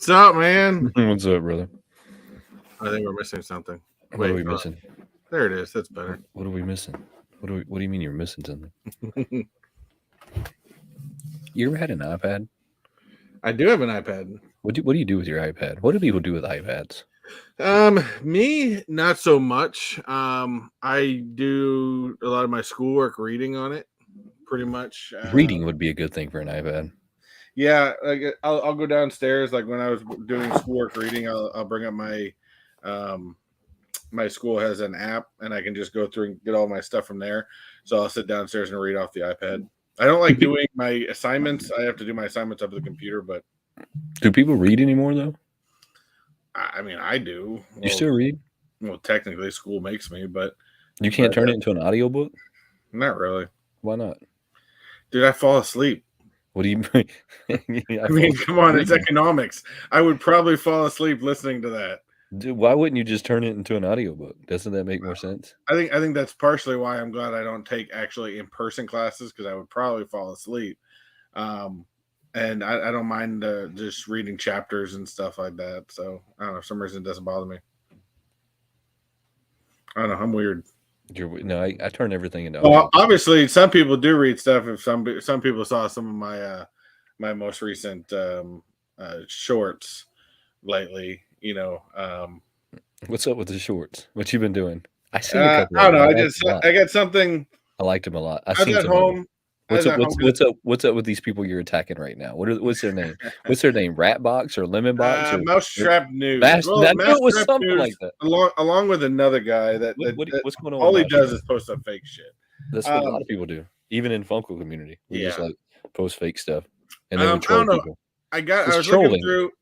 What's up, man? What's up, brother? I think we're missing something. What are we missing? There it is. That's better. What are we missing? What do you mean you're missing something? You ever had an iPad? I do have an iPad. What do you do with your iPad? What do people do with iPads? Me, not so much. I do a lot of my schoolwork reading on it, pretty much. Reading would be a good thing for an iPad. Yeah, like I'll go downstairs. Like when I was doing schoolwork reading, I'll bring up my my school has an app, and I can just go through and get all my stuff from there. So I'll sit downstairs and read off the iPad. I don't like doing my assignments. I have to do my assignments up the computer, but do people read anymore though? I mean, I do. You still read? Well, technically, school makes me, but you can't turn it into an audiobook? Not really. Why not? Dude, I fall asleep. What do you mean? I mean, come on, it's economics. I would probably fall asleep listening to that. Dude, why wouldn't you just turn it into an audiobook? Doesn't that make more sense? I think that's partially why I'm glad I don't take actually in-person classes, because I would probably fall asleep. And I don't mind just reading chapters and stuff like that. So I don't know. For some reason, it doesn't bother me. I don't know. I'm weird. No, I turn everything into. Well, obviously, some people do read stuff. If some people saw some of my my most recent shorts lately, you know. What's up with the shorts? What you been doing? I see a couple. I don't know. I got something. I liked them a lot. I was at home. What's up with these people you're attacking right now? What's their name? What's their name? Ratbox or Lemon Box or Mousetrap News? That was something News, like that. Along with another guy what's going on? All he does is post up fake shit. That's what a lot of people do, even in Funko community. We just like post fake stuff, and then we troll people.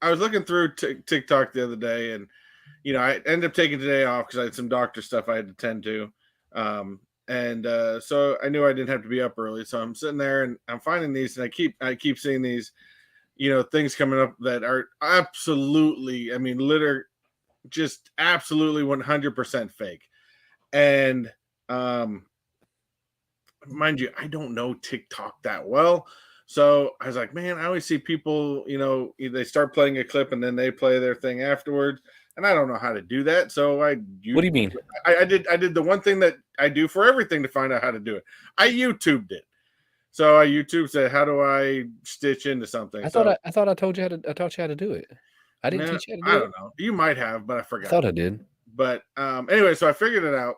I was looking through TikTok the other day, and you know, I ended up taking today off because I had some doctor stuff I had to tend to. And so I knew I didn't have to be up early. So I'm sitting there and I'm finding these, and I keep seeing these, you know, things coming up that are absolutely, I mean, just absolutely 100% fake. And mind you, I don't know TikTok that well. So I was like, man, I always see people, you know, they start playing a clip and then they play their thing afterwards. And I don't know how to do that. So what do you mean? I did the one thing that I do for everything to find out how to do it. I YouTubed it. So I YouTube said, how do I stitch into something? I thought I told you I taught you how to do it. I didn't teach you how to do it. I don't know. You might have, but I forgot. I thought I did. But anyway, so I figured it out.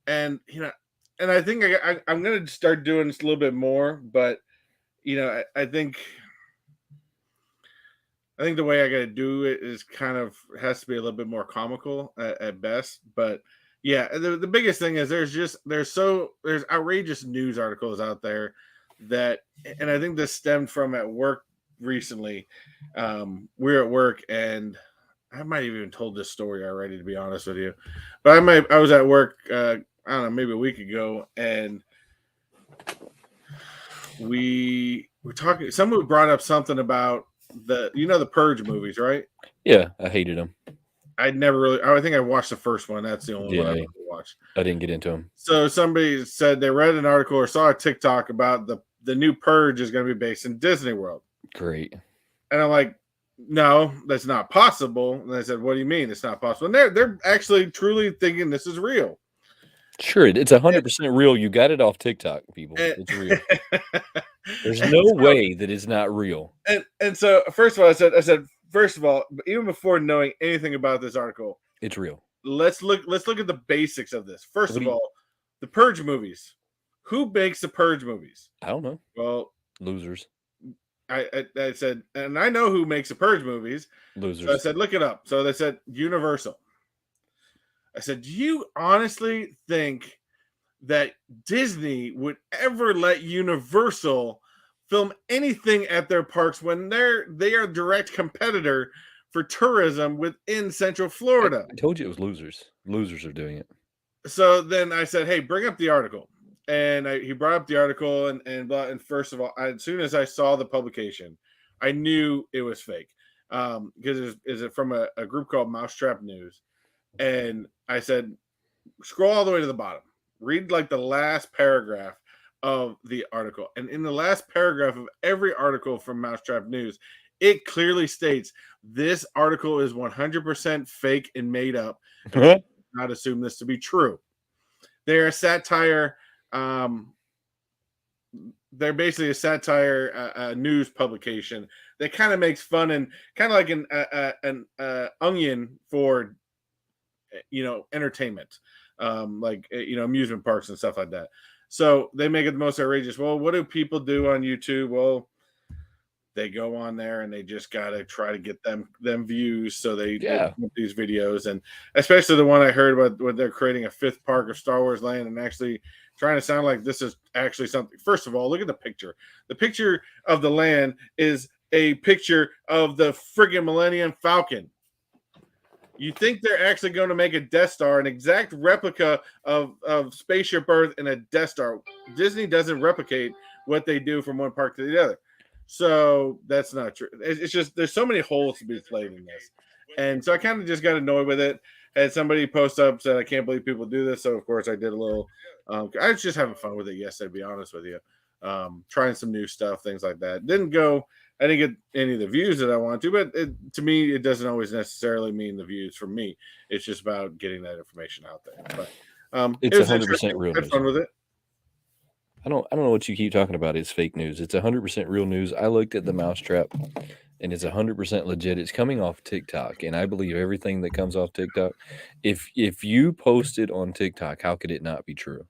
And you know, and I think I'm gonna start doing this a little bit more, but you know, I think the way I got to do it is kind of has to be a little bit more comical at best. But yeah, the biggest thing is there's outrageous news articles out there that, and I think this stemmed from at work recently. We're at work, and I might have even told this story already, to be honest with you. But I was at work, I don't know, maybe a week ago, and we were talking. Someone brought up something about the Purge movies, right? Yeah, I hated them. I think I watched the first one. That's the only one I watched. I didn't get into them. So somebody said they read an article or saw a TikTok about the new Purge is going to be based in Disney World. Great. And I'm like, no, that's not possible. And I said, what do you mean it's not possible? And they're actually truly thinking this is real. Sure, it's 100% real. You got it off TikTok, people. It's real. There's no way that it's not real. And so, first of all, I said, first of all, even before knowing anything about this article, it's real. Let's look at the basics of this. First of all, the Purge movies. Who makes the Purge movies? I don't know. Well, losers. I said, and I know who makes the Purge movies. Losers. So I said, look it up. So they said Universal. I said, do you honestly think that Disney would ever let Universal film anything at their parks when they are a direct competitor for tourism within Central Florida? I told you it was losers. Losers are doing it. So then I said, hey, bring up the article. And he brought up the article, and first of all, as soon as I saw the publication, I knew it was fake, because it's from a group called Mousetrap News. And I said, scroll all the way to the bottom. Read like the last paragraph of the article. And in the last paragraph of every article from Mousetrap News, It clearly states this article is 100% fake and made up. Not assume this to be true. They're a satire. They're basically a satire news publication that kind of makes fun and kind of like an onion for entertainment, like amusement parks and stuff like that. So they make it the most outrageous. Well, what do people do on YouTube? Well, they go on there and they just gotta try to get them views. So they put these videos, and especially the one I heard about when they're creating a 5th park of Star Wars Land and actually trying to sound like this is actually something. First of all, look at the picture. The picture of the land is a picture of the friggin' Millennium Falcon. You think they're actually going to make a Death Star, an exact replica of Spaceship Earth and a Death Star. Disney doesn't replicate what they do from one park to the other. So that's not true. It's just there's so many holes to be played in this. And so I kind of just got annoyed with it. Had somebody post up, said, I can't believe people do this. So, of course, I did a little I was just having fun with it, yes, to be honest with you. Trying some new stuff, things like that. I didn't get any of the views that I want to, but to me, it doesn't always necessarily mean the views from me. It's just about getting that information out there. But it's 100% real news. I had fun with it. I don't know what you keep talking about. It's fake news. It's 100% real news. I looked at the mousetrap, and it's 100% legit. It's coming off TikTok, and I believe everything that comes off TikTok. If you post it on TikTok, how could it not be true?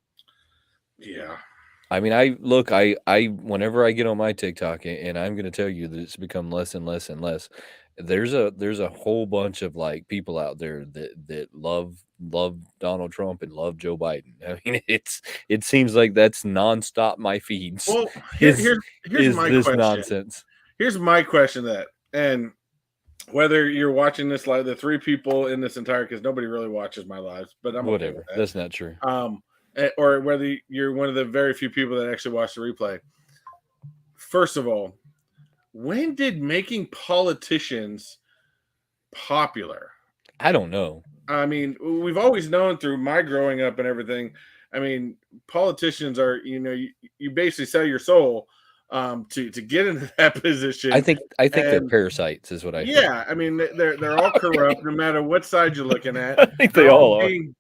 Yeah. I mean, whenever I get on my TikTok, and I'm going to tell you that it's become less and less and less. There's a whole bunch of like people out there that love Donald Trump and love Joe Biden. I mean, it seems like that's nonstop my feeds. Well, here's my this question. Nonsense. Here's my question and whether you're watching this live, the 3 people in this entire, because nobody really watches my lives, but I'm whatever. Okay with that. That's not true. Or whether you're one of the very few people that actually watch the replay. First of all, when did making politicians popular? I don't know. I mean, we've always known through my growing up and everything. I mean, politicians are, you basically sell your soul to get into that position. I think they're parasites, is what I think. Yeah, I mean, they're all corrupt, no matter what side you're looking at. I think they all are being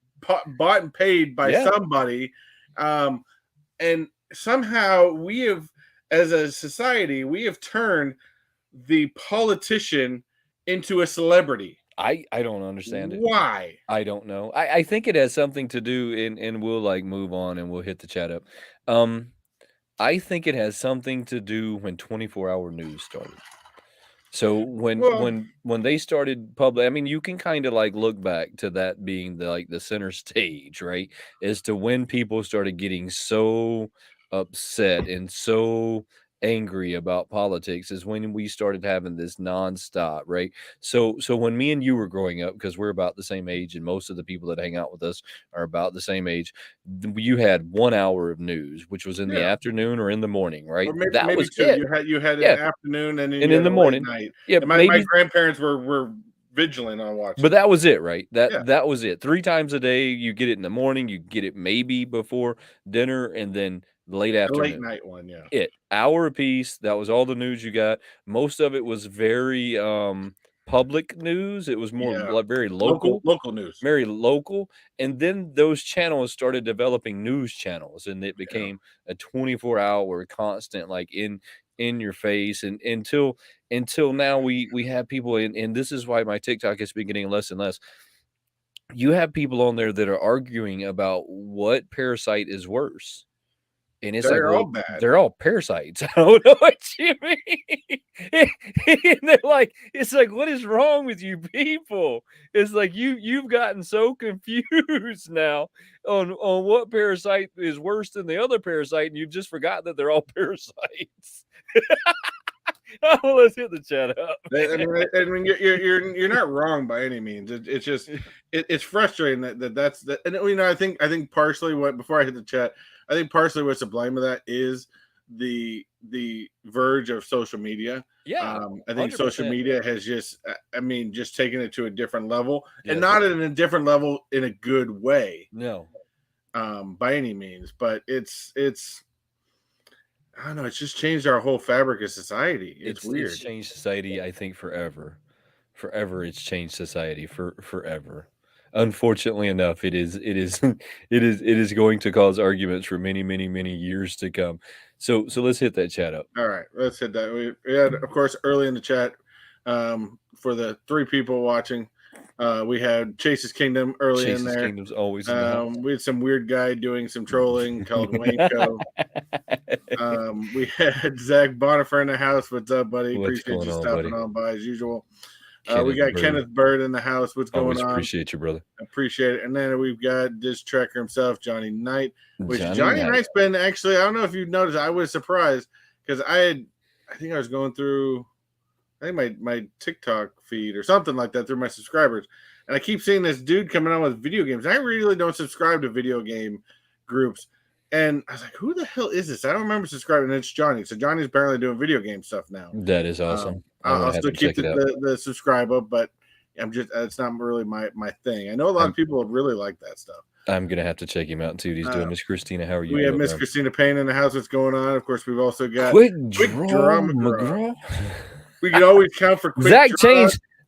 bought and paid by somebody, and somehow we have, as a society, we have turned the politician into a celebrity. I don't understand it. Why? I don't know. I think it has something to do, and we'll like move on and we'll hit the chat up. I think it has something to do when 24-hour news started. So when they started public, I mean, you can kind of like look back to that being the center stage, right? As to when people started getting so upset and so angry about politics is when we started having this nonstop, right? So when me and you were growing up, because we're about the same age, and most of the people that hang out with us are about the same age, you had 1 hour of news, which was in the afternoon or in the morning, right? Or maybe, that was two. it. You had an afternoon and in the morning night. Yeah, and my grandparents were vigilant on watching. But that was it, right? That was it. 3 times a day, you get it in the morning, you get it maybe before dinner, and then late afternoon. The late night one, yeah. Hour apiece. That was all the news you got. Most of it was very public news. It was more very local news, very local. And then those channels started developing news channels, and it became a 24-hour constant, like in your face, and until now we have people, and this is why my TikTok has been getting less and less. You have people on there that are arguing about what parasite is worse. And it's they're like, all bad. They're all parasites. I don't know what you mean. And they're like, it's like, what is wrong with you people? It's like you've gotten so confused now on what parasite is worse than the other parasite, and you've just forgotten that they're all parasites. Oh, let's hit the chat up. I mean, you're not wrong by any means. It's just it's frustrating that's that. And I think partially before I hit the chat, I think partially what's to blame of that is the verge of social media. Yeah, I think 100%. Social media has just taken it to a different level, and not in a different level in a good way. No, by any means, but it's. I don't know. It's just changed our whole fabric of society. It's It's weird. changed society, I think, forever. Forever, it's changed society for forever. Unfortunately enough, it is it is going to cause arguments for many, many, many years to come. So let's hit that chat up. All right, let's hit that. We had, of course, early in the chat for the 3 people watching. We had Chase's Kingdom early in Chase's there. Kingdom's always in the house. We had some weird guy doing some trolling called WayneKo. We had Zach Bonifer in the house. What's up, buddy? What's Appreciate going you on, stopping buddy? on by as usual. We Kenneth got Bird. Kenneth Bird in the house. What's going Always on? appreciate you, brother. Appreciate it. And then we've got this tracker himself, Johnny Knight, which Johnny Knight. Knight's been actually, I don't know if you've noticed, I was surprised because I think I was going through, I think my TikTok feed or something like that through my subscribers. And I keep seeing this dude coming on with video games. I really don't subscribe to video game groups. And I was like, who the hell is this? I don't remember subscribing. And it's Johnny. So Johnny's apparently doing video game stuff now. That is awesome. I'll still keep the subscribe up, but I'm just, it's not really my thing. I know a lot of people really like that stuff. I'm gonna have to check him out and see what he's doing. Miss Christina, how are you? We have Miss Christina Payne in the house. What's going on? Of course, we've also got Quick Draw McGraw. We can always count for Quick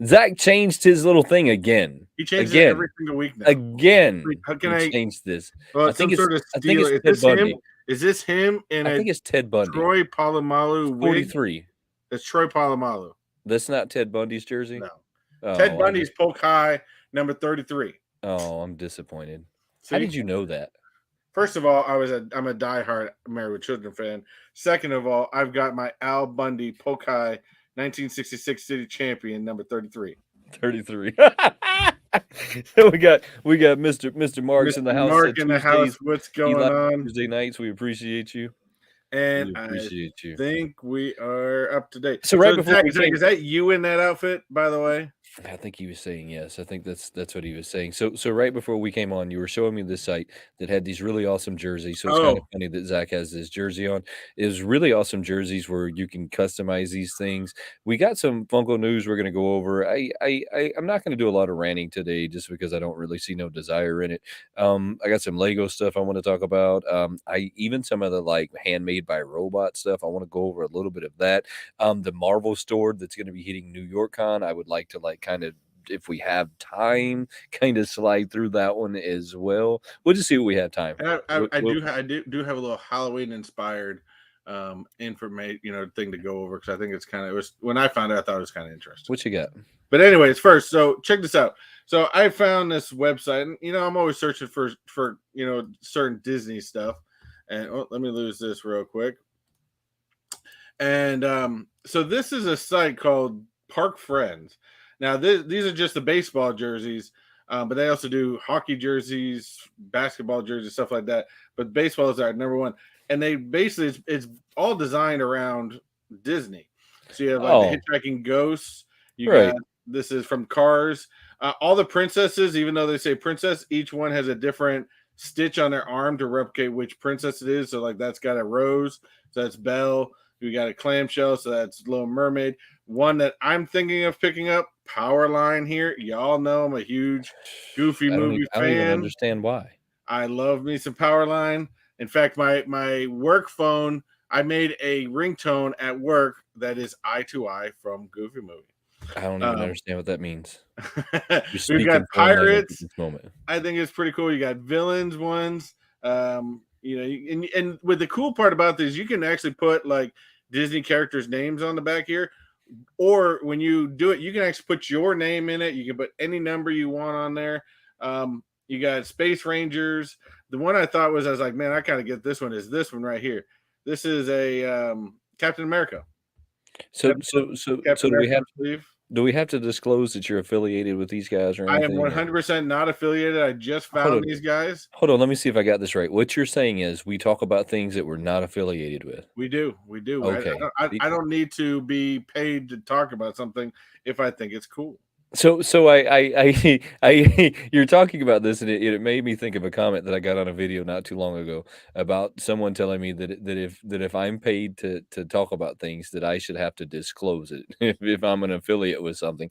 Zach changed his little thing again. He changed it every single week now. Again. How can I change this? Well, I think it's sort of I think it's Ted Bundy. Is this him? And I think it's Ted Bundy. Troy Polamalu 43. It's Troy Polamalu. That's not Ted Bundy's jersey? No. Oh, Ted Bundy's Polk High, number 33. Oh, I'm disappointed. See? How did you know that? First of all, I'm a diehard Married with Children fan. Second of all, I've got my Al Bundy Polk High 1966 City Champion, number 33. 33. we got Mr. Marks in the house. Mark in the house. What's going on? Tuesday nights. We appreciate you. And I think we are up to date. So before Zach, is that you in that outfit, by the way? I think he was saying yes. I think that's what he was saying. So right before we came on, you were showing me this site that had these really awesome jerseys. So it's kind of funny that Zach has this jersey on. It was really awesome jerseys where you can customize these things. We got some Funko news we're going to go over. I'm not going to do a lot of ranting today just because I don't really see no desire in it. I got some Lego stuff I want to talk about. Even some of the like handmade by robot stuff. I want to go over a little bit of that. The Marvel store that's going to be hitting New York Con. I would like to kind of, if we have time, kind of slide through that one as well. We'll just see what we have time. And I do have a little Halloween inspired information, thing to go over because I think it was when I found it, I thought it was kind of interesting. What you got? But anyways, first, so check this out. So I found this website, and I'm always searching for certain Disney stuff. And let me lose this real quick. And so this is a site called Park Friends. Now, these are just the baseball jerseys, but they also do hockey jerseys, basketball jerseys, stuff like that. But baseball is our number one. And they basically, it's all designed around Disney. So you have the Hitchhiking Ghosts. This is from Cars. All the princesses, even though they say princess, each one has a different stitch on their arm to replicate which princess it is. So that's got a rose. So that's Belle. We got a clamshell. So that's Little Mermaid. One that I'm thinking of picking up, Powerline here. Y'all know I'm a huge Goofy movie fan. I don't even understand why. I love me some Powerline. In fact, my work phone, I made a ringtone at work that is Eye to Eye from Goofy movie. I don't even understand what that means. We've got pirates. I think it's pretty cool. You got villains ones. And with the cool part about this, you can actually put like Disney characters' names on the back here. Or when you do it, you can actually put your name in it. You can put any number you want on there. You got Space Rangers. The one I thought I was like, man, I kind of get this one. Is this one right here? This is a Captain America. So do we have to disclose that you're affiliated with these guys or anything? I am 100% not affiliated. I just found these guys. Hold on, let me see if I got this right. What you're saying is we talk about things that we're not affiliated with. We do. Okay. I don't need to be paid to talk about something if I think it's cool. So I you're talking about this, and it made me think of a comment that I got on a video not too long ago about someone telling me that if I'm paid to talk about things, that I should have to disclose it if I'm an affiliate with something.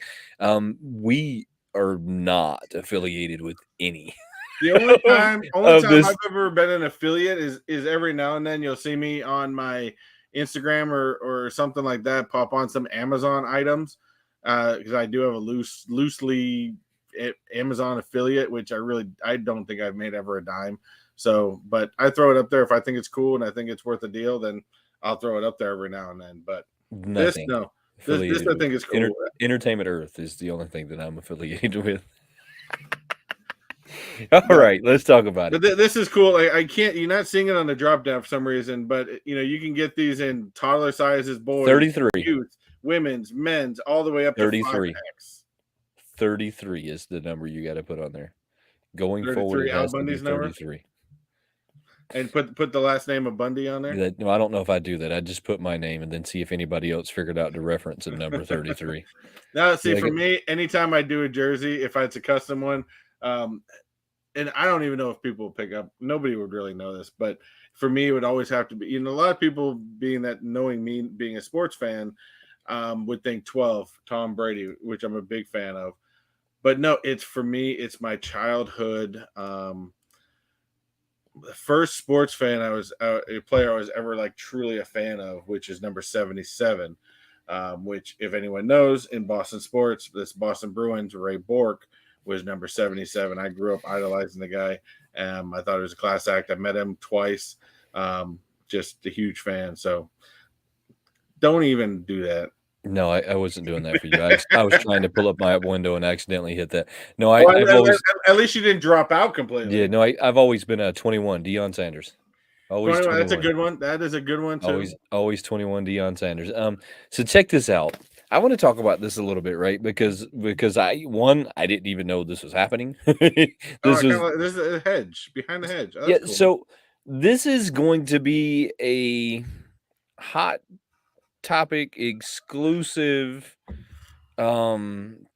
We are not affiliated with any. The only time of this. I've ever been an affiliate is every now and then you'll see me on my Instagram or something like that pop on some Amazon items because I do have a loosely Amazon affiliate, which I don't think I've made ever a dime. So, but I throw it up there if I think it's cool and I think it's worth a deal, then I'll throw it up there every now and then. But this Nothing no, this affiliated I with think is cool. Entertainment Earth is the only thing that I'm affiliated with. All No. right, let's talk about it. But this is cool. I can't. You're not seeing it on the drop down for some reason, but you can get these in toddler sizes, boys, 33. youth, women's, men's, all the way up to 33. 5X. 33 is the number you got to put on there. Going forward, 33 it Al has to be Bundy's number, 33. and put the last name of Bundy on there. No, I don't know if I do that. I just put my name and then see if anybody else figured out to reference a number 33. Now, see, Like for it- me, anytime I do a jersey, if it's a custom one, and I don't even know if people pick up. Nobody would really know this, but for me, it would always have to be. A lot of people, being that knowing me, being a sports fan, would think 12 Tom Brady, which I'm a big fan of. But no, it's for me. It's my childhood. The first sports fan a player I was ever like truly a fan of, which is number 77. Which, if anyone knows, in Boston sports, this Boston Bruins, Ray Bourque was number 77. I grew up idolizing the guy. I thought it was a class act. I met him twice. Just a huge fan. So don't even do that. No, I wasn't doing that for you. I was trying to pull up my window and accidentally hit that. No, Well, I've always at least you didn't drop out completely. yeah. No, I've always been a 21 Deion Sanders. Always 21, that's a 21. good one. That is a good one too. Always 21 Deion Sanders. So check this out. I want to talk about this a little bit, right? Because I didn't even know this was happening. This is a hedge behind the hedge. Oh, yeah. cool. So this is going to be a hot topic exclusive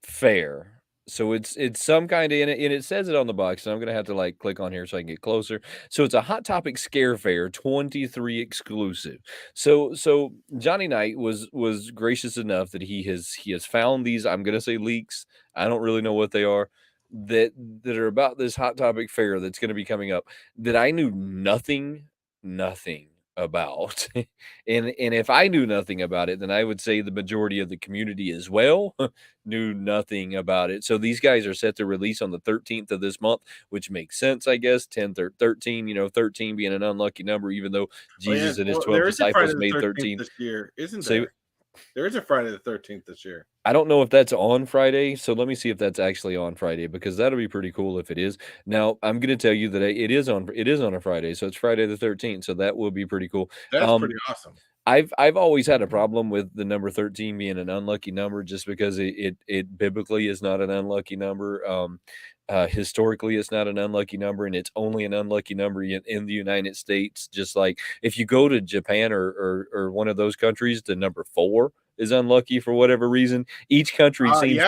fair. So it's some kind of, and it says it on the box, and I'm gonna have to like click on here so I can get closer. So it's a Hot Topic Scare Fair 23 exclusive. So Johnny Knight was gracious enough that he has found these, I'm gonna say leaks. I don't really know what they are, that are about this Hot Topic Fair that's gonna be coming up, that I knew nothing about. And if I knew nothing about it, then I would say the majority of the community as well knew nothing about it. So these guys are set to release on the 13th of this month, which makes sense, I guess. 10 13, 13 being an unlucky number, even though Jesus and his 12 there is a Friday disciples the made 13th 13. this year, isn't So there? There is a Friday the 13th this year. I don't know if that's on Friday, so let me see if that's actually on Friday, because that'll be pretty cool if it is. Now, I'm gonna tell you that it is on a Friday, so it's Friday the 13th, so that will be pretty cool. That's pretty awesome. I've always had a problem with the number 13 being an unlucky number, just because it biblically is not an unlucky number. Historically, it's not an unlucky number, and it's only an unlucky number in the United States. Just like if you go to Japan or one of those countries, the number 4 is unlucky for whatever reason. Each country seems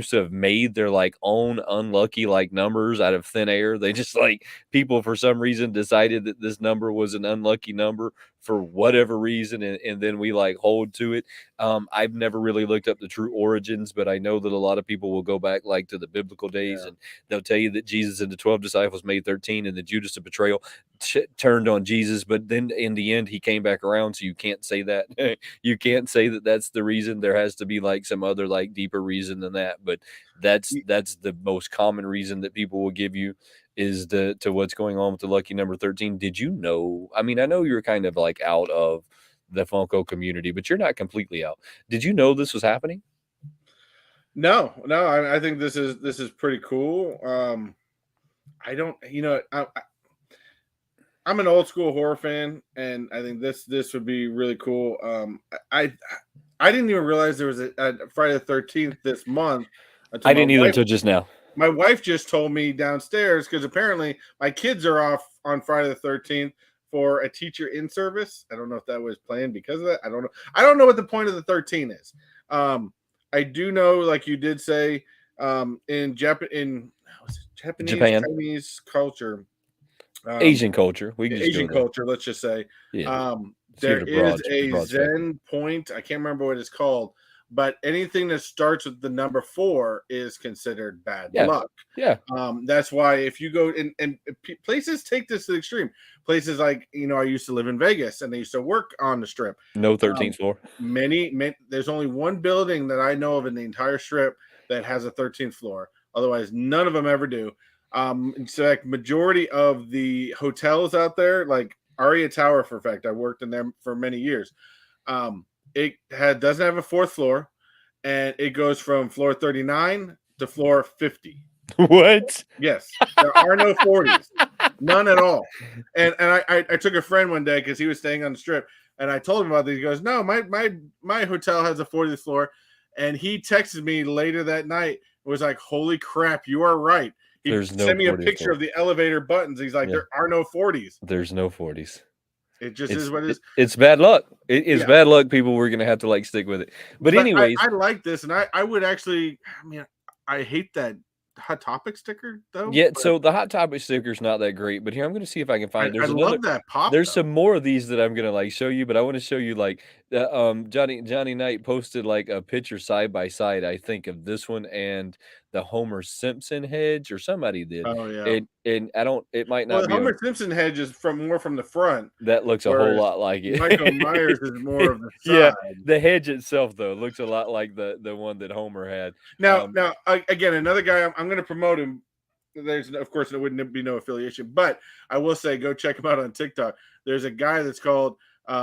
to have made their like own unlucky like numbers out of thin air. They just like, people for some reason decided that this number was an unlucky number for whatever reason, and then we like hold to it. I've never really looked up the true origins, but I know that a lot of people will go back like to the biblical days, and they'll tell you that Jesus and the 12 disciples made 13, and the Judas of betrayal turned on Jesus, but then in the end he came back around. So you can't say that. You can't say that that's the reason. There has to be like some other like deeper reason than that, but that's the most common reason that people will give you, is to what's going on with the lucky number 13. Did you know? I mean, I know you're kind of like out of the Funko community, but you're not completely out. Did you know this was happening? No, I think this is pretty cool. I don't, I'm an old school horror fan, and I think this would be really cool. I didn't even realize there was a Friday the 13th this month. I didn't either until just now. My wife just told me downstairs, because apparently my kids are off on Friday the 13th for a teacher in service. I don't know if that was planned because of that. I don't know. I don't know what the point of the 13 is. I do know, like you did say, in Japanese, Chinese culture, Asian culture, Asian culture, let's just say, yeah. there is a Zen point. I can't remember what it's called, but anything that starts with the number 4 is considered bad Yeah. luck. Yeah. That's why if you go and places take this to the extreme. Places like, I used to live in Vegas and I used to work on the strip. No Um, 13th floor. many, there's only one building that I know of in the entire strip that has a 13th floor. Otherwise, none of them ever do. In fact, majority of the hotels out there, like Aria Tower, for a fact, I worked in them for many years. Doesn't have a 4th floor, and it goes from floor 39 to floor 50. What? Yes, there are no 40s, none at all. And I took a friend one day because he was staying on the strip, and I told him about this. He goes, "No, my hotel has a 40th floor," and he texted me later that night. It was like, "Holy crap, you are right." He There's no sent me a 40th picture floor. of the elevator buttons. He's like, Yeah. "There are no 40s." There's no 40s. It just is what it is. It's bad luck. It's Yeah. bad luck, people. We're gonna have to like stick with it. But anyways, I like this, and I would actually. I mean, I hate that Hot Topic sticker though. yeah, But so the Hot Topic sticker's not that great, but here, I'm gonna see if I can find I love that pop. there's Though. some more of these that I'm gonna, like, show you, but I wanna show you, like, Johnny Knight posted, like, a picture side by side, I think, of this one and the Homer Simpson hedge, or somebody did, Oh yeah. and I don't it might Well, not the be Homer Simpson hedge is more from the front, that looks a whole whereas lot like Michael it. Myers is more of the Yeah, side. the hedge itself, though, looks a lot like the one that Homer had. Now, again, another guy I'm going to promote him. There's, of course, there wouldn't be no affiliation, but I will say go check him out on TikTok. There's a guy that's called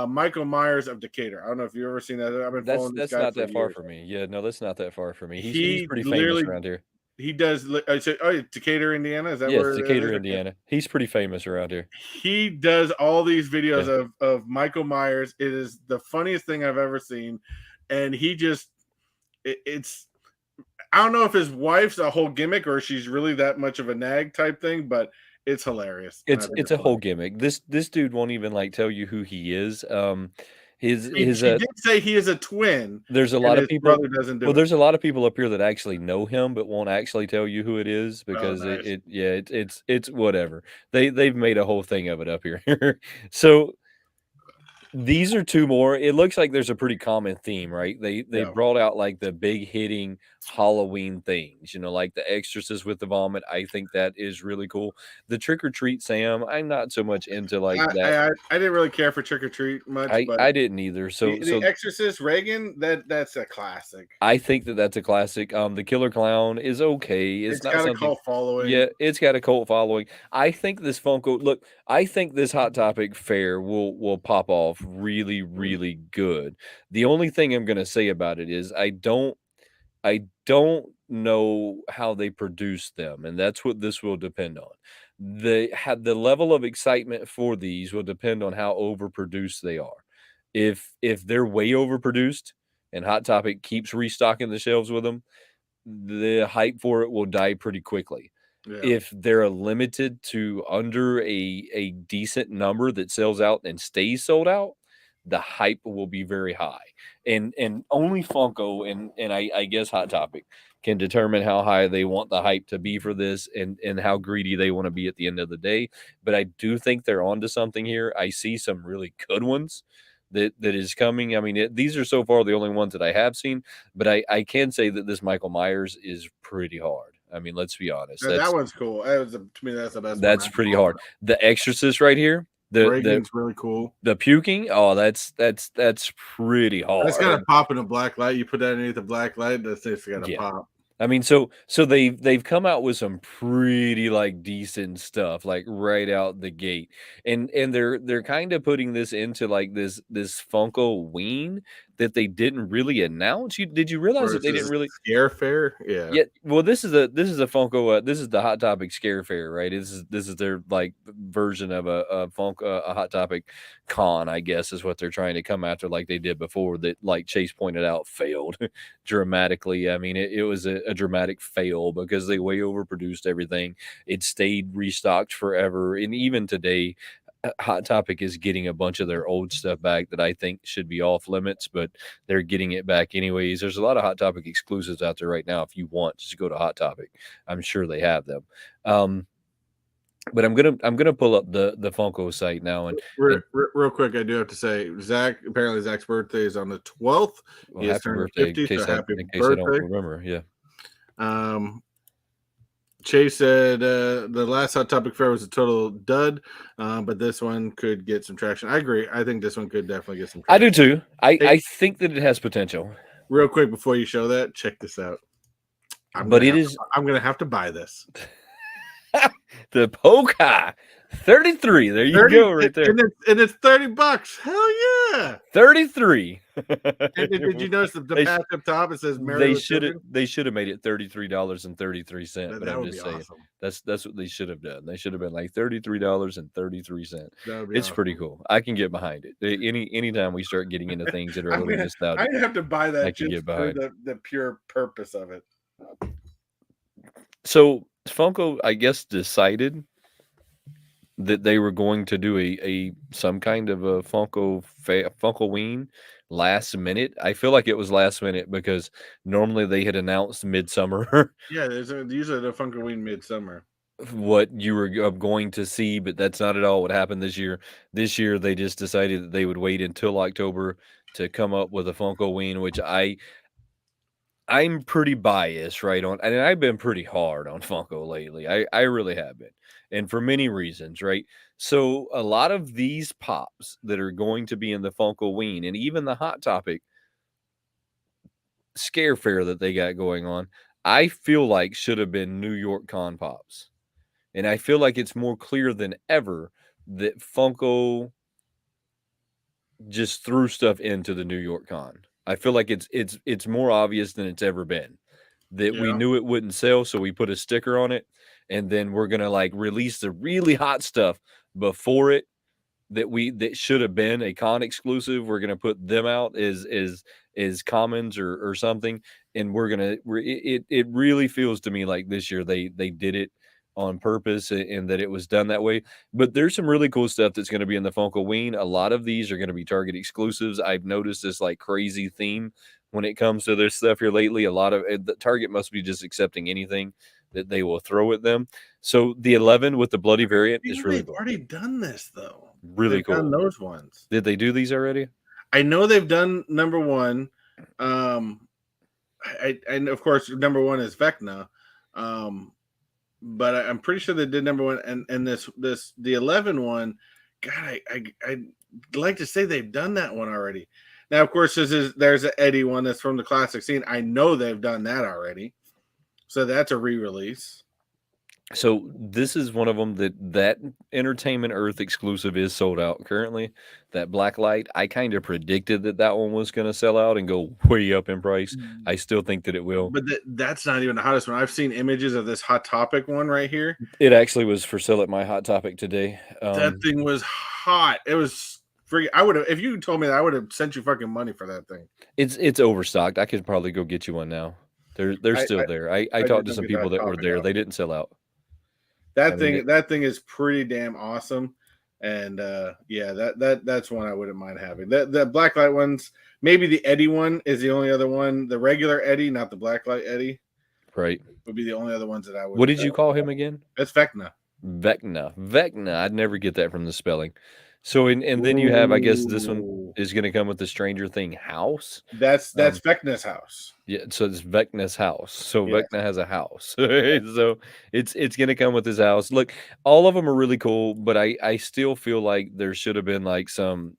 Michael Myers of Decatur. I don't know if you've ever seen that. I've been following this That's guy not for that far years. from me. Yeah, no, that's not that far from me. He's He pretty famous literally around here. he does. Decatur, Indiana. Is that Yes, where that Decatur, is? Okay. Indiana. He's pretty famous around here. He does all these videos Yeah. of Michael Myers. It is the funniest thing I've ever seen, and he just it's I don't know if his wife's a whole gimmick or she's really that much of a nag type thing, but it's hilarious. I think It's it's a whole funny. gimmick. This dude won't even, like, tell you who he is. She did say he is a twin, There's a and lot of his people brother doesn't well, do it. there's a lot of people up here that actually know him, but won't actually tell you who it is Oh, because nice. it's whatever. They've made a whole thing of it up here. So, these are 2 more. It looks like there's a pretty common theme, right? They Yeah. brought out, like, the big hitting Halloween things, like The Exorcist with the vomit. I think that is really cool. The Trick or Treat Sam, I'm not so much into, like, that. I didn't really care for Trick or Treat much, but I didn't either. the Exorcist Reagan, that's a classic. I think that that's a classic. The Killer Clown is okay. It's It's not got a something. cult following. Yeah, it's got a cult following. I think this Funko look, I think this Hot Topic fair will pop off really, Mm, really good. The only thing I'm gonna say about it is I don't know how they produce them, and that's what this will depend on. The level of excitement for these will depend on how overproduced they are. If they're way overproduced and Hot Topic keeps restocking the shelves with them, the hype for it will die pretty quickly. yeah. If they're limited to under a decent number that sells out and stays sold out, the hype will be very high. And only Funko and I guess Hot Topic can determine how high they want the hype to be for this and how greedy they want to be at the end of the day. But I do think they're onto something here. I see some really good ones that is coming. I mean, these are so far the only ones that I have seen, but I can say that this Michael Myers is pretty hard. I mean, let's be honest. That one's cool. To me, that's the best one. That's pretty hard. The Exorcist right here, Reagan's really cool. the puking. Oh, that's pretty That's hard. gotta pop in a black light. You put that underneath the black light, that's it's gotta Yeah. pop. I mean, so they've come out with some pretty, like, decent stuff, like, right out the gate, and they're kind of putting this into, like, this Funko Ween that they didn't really announce. Did you realize that they didn't Versus really? Scare Fair, yeah. Yeah, well, this is a Funko. This is the Hot Topic Scare Fair, right? This is their, like, version of a Funko, a Hot Topic con, I guess, is what they're trying to come after, like they did before. That, like Chase pointed out, failed dramatically. I mean, it was a dramatic fail because they way overproduced everything. It stayed restocked forever, and even today, Hot Topic is getting a bunch of their old stuff back that I think should be off limits, but they're getting it back anyways. There's a lot of Hot Topic exclusives out there right now. If you want, just go to Hot Topic. I'm sure they have them. Um, But I'm gonna pull up the Funko site now and Real quick, I do have to say, Zach. Apparently, Zach's birthday is on the 12th. well, He is happy turning birthday 50, so happy in case I don't birthday. remember. Yeah. Um, Chase said the last Hot Topic Fair was a total dud, but this one could get some traction. I agree. I think this one could definitely get some I do traction. too. Hey, I think that it has potential, real quick before you show that, check this out. but it is I'm gonna have to buy this. the Pokai 33. There you 30 go, right there. and it's $30. Hell yeah. 33. And did you notice the They patch up top? It says Mary with children. they should have made it $33.33, but That I'm would just be saying awesome. that's what they should have done. They should have been like $33.33. That would be It's pretty awesome. cool. I can get behind it. Anytime we start getting into things that are a little I nostalgic, have to buy I that can just get for behind. the pure purpose of it. So Funko, I guess, decided that they were going to do a some kind of a Funkoween last minute. I feel like it was last minute because normally they had announced midsummer Yeah, there's usually the Funkoween midsummer. what you were going to see, but that's not at all what happened this year. This year they just decided that they would wait until October to come up with a Funkoween, which I'm pretty biased, right, on and I've been pretty hard on Funko lately. I really have been, and for many reasons, right? So a lot of these pops that are going to be in the Funkoween and even the Hot Topic scare fair that they got going on, I feel like should have been New York Con pops. And I feel like it's more clear than ever that Funko just threw stuff into the New York Con. I feel like it's more obvious than it's ever been. That we Yeah. knew it wouldn't sell, so we put a sticker on it, and then we're gonna like release the really hot stuff before it that should have been a con exclusive. We're gonna put them out as commons or something, and it really feels to me like this year they did it on purpose and that it was done that way. But there's some really cool stuff that's going to be in the Funkoween. A lot of these are going to be Target exclusives. I've noticed this like crazy theme when it comes to their stuff here lately. A lot of the Target must be just accepting anything that they will throw at them. So the 11 with the bloody variant is really They've cool. already done this though. Really They've done cool. those ones. Did they do these already? I know they've done number one. And of course number one is Vecna. But I'm pretty sure they did number one, and the 11 one. God, I'd like to say they've done that one already. Now, of course, there's an Eddie one that's from the classic scene. I know they've done that already, so that's a re-release. So this is one of them that Entertainment Earth exclusive is sold out currently. That black light, I kind of predicted that one was going to sell out and go way up in price. I still think that it will. But that's not even the hottest one. I've seen images of this Hot Topic one right here. It actually was for sale at my Hot Topic today. That thing was hot. It was free. I would have, if you told me that, I would have sent you fucking money for that thing. It's overstocked. I could probably go get you one now. They're still there. I talked to some people that were there. They didn't sell out. That thing is pretty damn awesome. And yeah, that's one I wouldn't mind having. The blacklight ones, maybe the Eddie one is the only other one. The regular Eddie, not the blacklight Eddie, right? Would be the only other ones that I would. What did you call him again? It's Vecna. Vecna. I'd never get that from the spelling. So and then you have, I guess this one is going to come with the Stranger Thing house. That's Vecna's house. Yeah, so it's Vecna's house. So yeah. Vecna has a house. So it's going to come with his house. Look, all of them are really cool, but I still feel like there should have been like some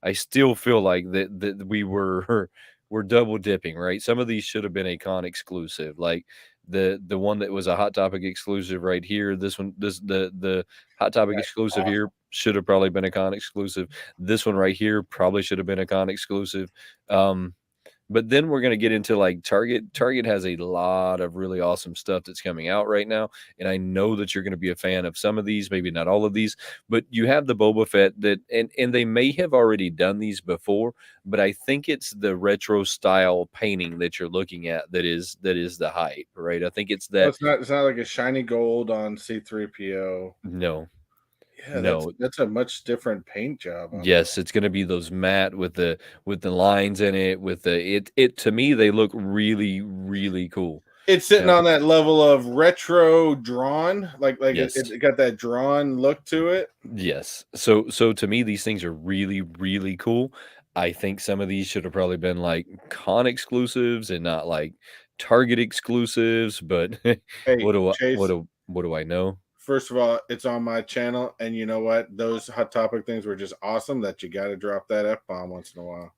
I still feel like that we're double dipping, right? Some of these should have been a con exclusive, like the one that was a Hot Topic exclusive right here. This one, the Hot Topic exclusive here should have probably been a con exclusive. This one right here probably should have been a con exclusive. But then we're going to get into like Target. Target has a lot of really awesome stuff that's coming out right now. And I know that you're going to be a fan of some of these, maybe not all of these, but you have the Boba Fett that, and they may have already done these before, but I think it's the retro style painting that you're looking at that is the hype, right? I think it's that. Well, it's not like a shiny gold on C-3PO. No. Yeah, no, that's a much different paint job. Yes, it's going to be those matte with the lines in it. With the it to me they look really cool. It's sitting Yep. on that level of retro drawn, like Yes. it got that drawn look to it. Yes. So to me, these things are really, really cool. I think some of these should have probably been like con exclusives and not like Target exclusives, but Hey, Chase, what do I know? first of all, it's on my channel, and you know what? Those Hot Topic things were just awesome that you got to drop that F bomb once in a while.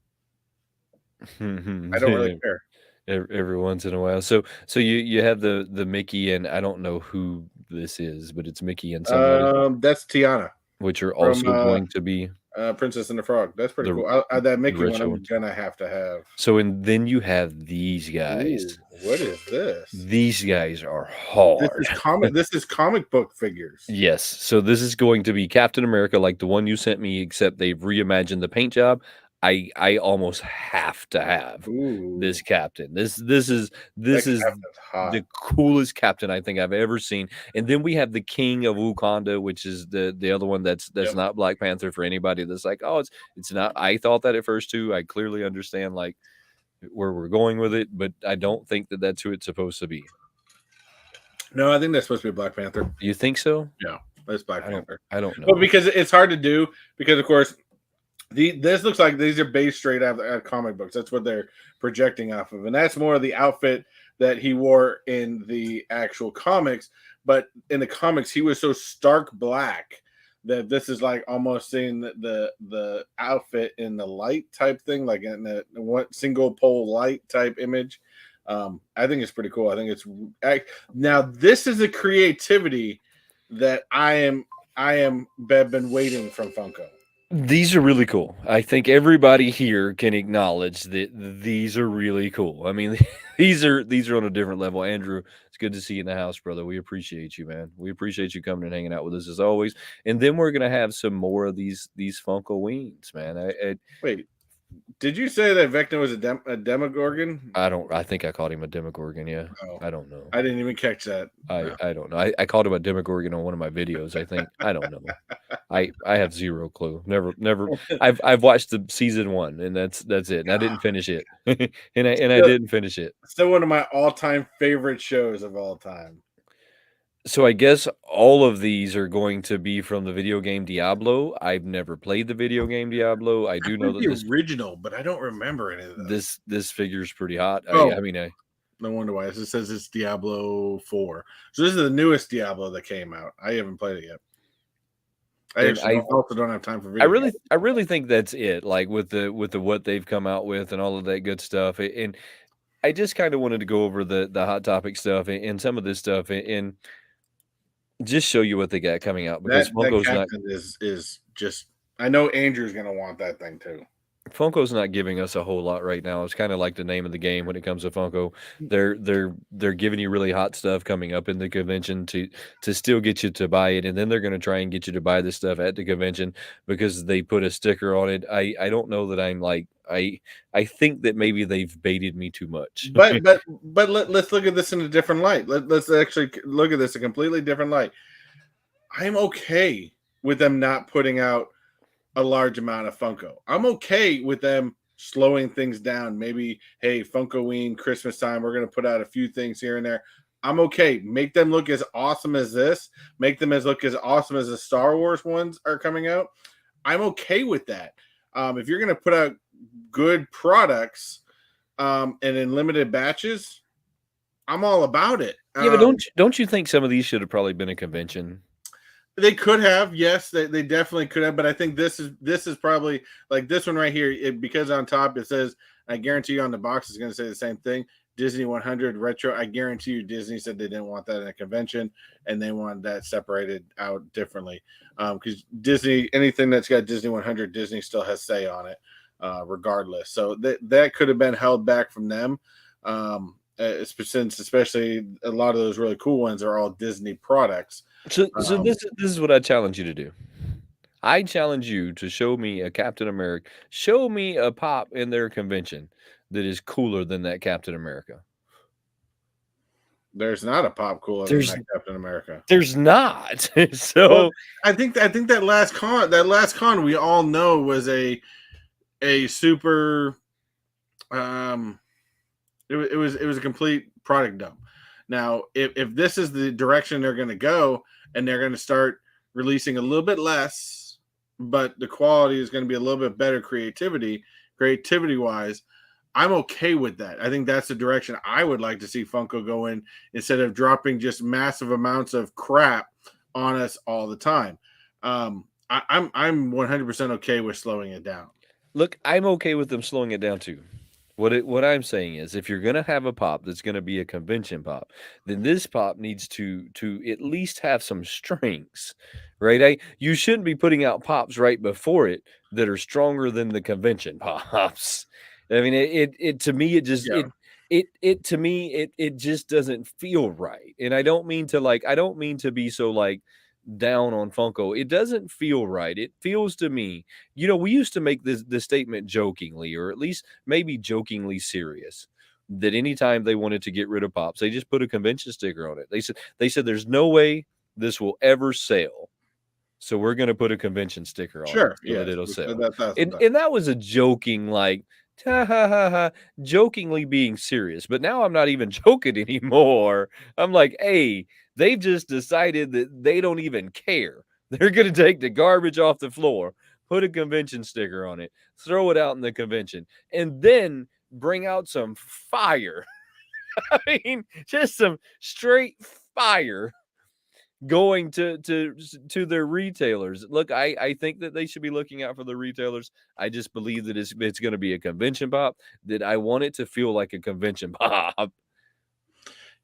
I don't really care. Every once in a while. So you have the Mickey and I don't know who this is, but it's Mickey and somebody, That's Tiana which are from also going to be Princess and the Frog. That's pretty the cool. That the Mickey one, retro I'm ones. gonna have to have. So and then you have these guys. Ooh, what is this? These guys are This hard. is comic. This is comic book figures. Yes. So this is going to be Captain America like the one you sent me, except they've reimagined the paint job. I almost have to have Ooh, this captain. This that this is captain's hot. the coolest captain I think I've ever seen. And then we have the King of Wakanda, which is the other one that's Yep. not Black Panther for anybody that's like, oh, it's not. I thought that at first too. I clearly understand like where we're going with it, but I don't think that that's who it's supposed to be. No, I think that's supposed to be Black Panther. You think so? Yeah, that's Black I don't. Panther. I don't Well, know. because it's hard to do because of course this looks like these are based straight out of comic books. That's what they're projecting off of, and that's more of the outfit that he wore in the actual comics. But in the comics, he was so stark black that this is like almost seeing the outfit in the light type thing, like in the one single pole light type image. I think it's pretty cool. I think now this is a creativity that I am been waiting from Funko. These are really cool. I think everybody here can acknowledge that these are really cool. I mean, these are on a different level. Andrew, it's good to see you in the house, brother. We appreciate you, man. We appreciate you coming and hanging out with us as always. And then we're gonna have some more of these Funko Weens, man. Wait, did you say that Vecna was a Demogorgon? I don't. I think I called him a Demogorgon. Yeah, Oh, I don't know. I didn't even catch that. I don't know. I called him a Demogorgon on one of my videos. I think I don't know. I have zero clue. Never. I've watched the season 1 and that's it. And I didn't finish it. And I Still, didn't finish it. still one of my all-time favorite shows of all time. So I guess all of these are going to be from the video game Diablo. I've never played the video game Diablo. I I do know played that the original, but I don't remember any of those. this figure's pretty hot. Oh, I mean I no wonder why. It says it's Diablo 4. So this is the newest Diablo that came out. I haven't played it yet. I and actually also don't have time for I video really games. I really think that's it. Like with the what they've come out with and all of that good stuff. And I just kind of wanted to go over the hot topic stuff and some of this stuff and just show you what they got coming out because That captain is just. I know Andrew's gonna want that thing too. Funko's not giving us a whole lot right now. It's kind of like the name of the game when it comes to Funko. They're giving you really hot stuff coming up in the convention to still get you to buy it, and then they're going to try and get you to buy this stuff at the convention because they put a sticker on it. I don't know that I'm like I think that maybe they've baited me too much. Let's look at this in a different light. Let's actually look at this a completely different light. I'm okay with them not putting out a large amount of Funko. I'm okay with them slowing things down. Maybe, hey, Funkoween, Christmas time, we're going to put out a few things here and there. I'm okay. Make them look as awesome as this. Make them look as awesome as the Star Wars ones are coming out. I'm okay with that. If you're going to put out good products and in limited batches, I'm all about it. Yeah, but don't you think some of these should have probably been a convention? They could have, yes, they definitely could have, but I think this is probably like this one right here, because on top it says, I guarantee you on the box is going to say the same thing, Disney 100 retro. I guarantee you Disney said they didn't want that in a convention and they wanted that separated out differently. Because Disney, anything that's got Disney 100, Disney still has say on it, regardless. So that could have been held back from them. Since especially a lot of those really cool ones are all Disney products. So this is what I challenge you to do. I challenge you to show me a Captain America. Show me a pop in their convention that is cooler than that Captain America. There's not a pop cooler than There's that Captain America. there's not. Well, So I think that last con we all know was a super it was a complete product dump. Now, if this is the direction they're going to go, and they're going to start releasing a little bit less, but the quality is going to be a little bit better creativity wise, I'm okay with that. I think that's the direction I would like to see Funko go in, instead of dropping just massive amounts of crap on us all the time. I'm 100% okay with slowing it down. Look, I'm okay with them slowing it down too. What I'm saying is, if you're gonna have a pop that's gonna be a convention pop, then this pop needs to at least have some strings, right? You shouldn't be putting out pops right before it that are stronger than the convention pops. I mean, it to me, it just Yeah, it to me, it just doesn't feel right. And I don't mean to be so like down on Funko. It doesn't feel right. It feels to me, we used to make this statement jokingly, or at least maybe jokingly serious, that anytime they wanted to get rid of pops, they just put a convention sticker on it. They said there's no way this will ever sell. So we're going to put a convention sticker on it sure, so that yes, it'll we said sell. that 1,000 times. And that was a joking, like, ha ha ha ha, jokingly being serious. But now I'm not even joking anymore. I'm like, hey, they've just decided that they don't even care. They're going to take the garbage off the floor, put a convention sticker on it, throw it out in the convention, and then bring out some fire. I mean, just some straight fire going to their retailers. Look, I think that they should be looking out for the retailers. I just believe that it's going to be a convention pop, that I want it to feel like a convention pop.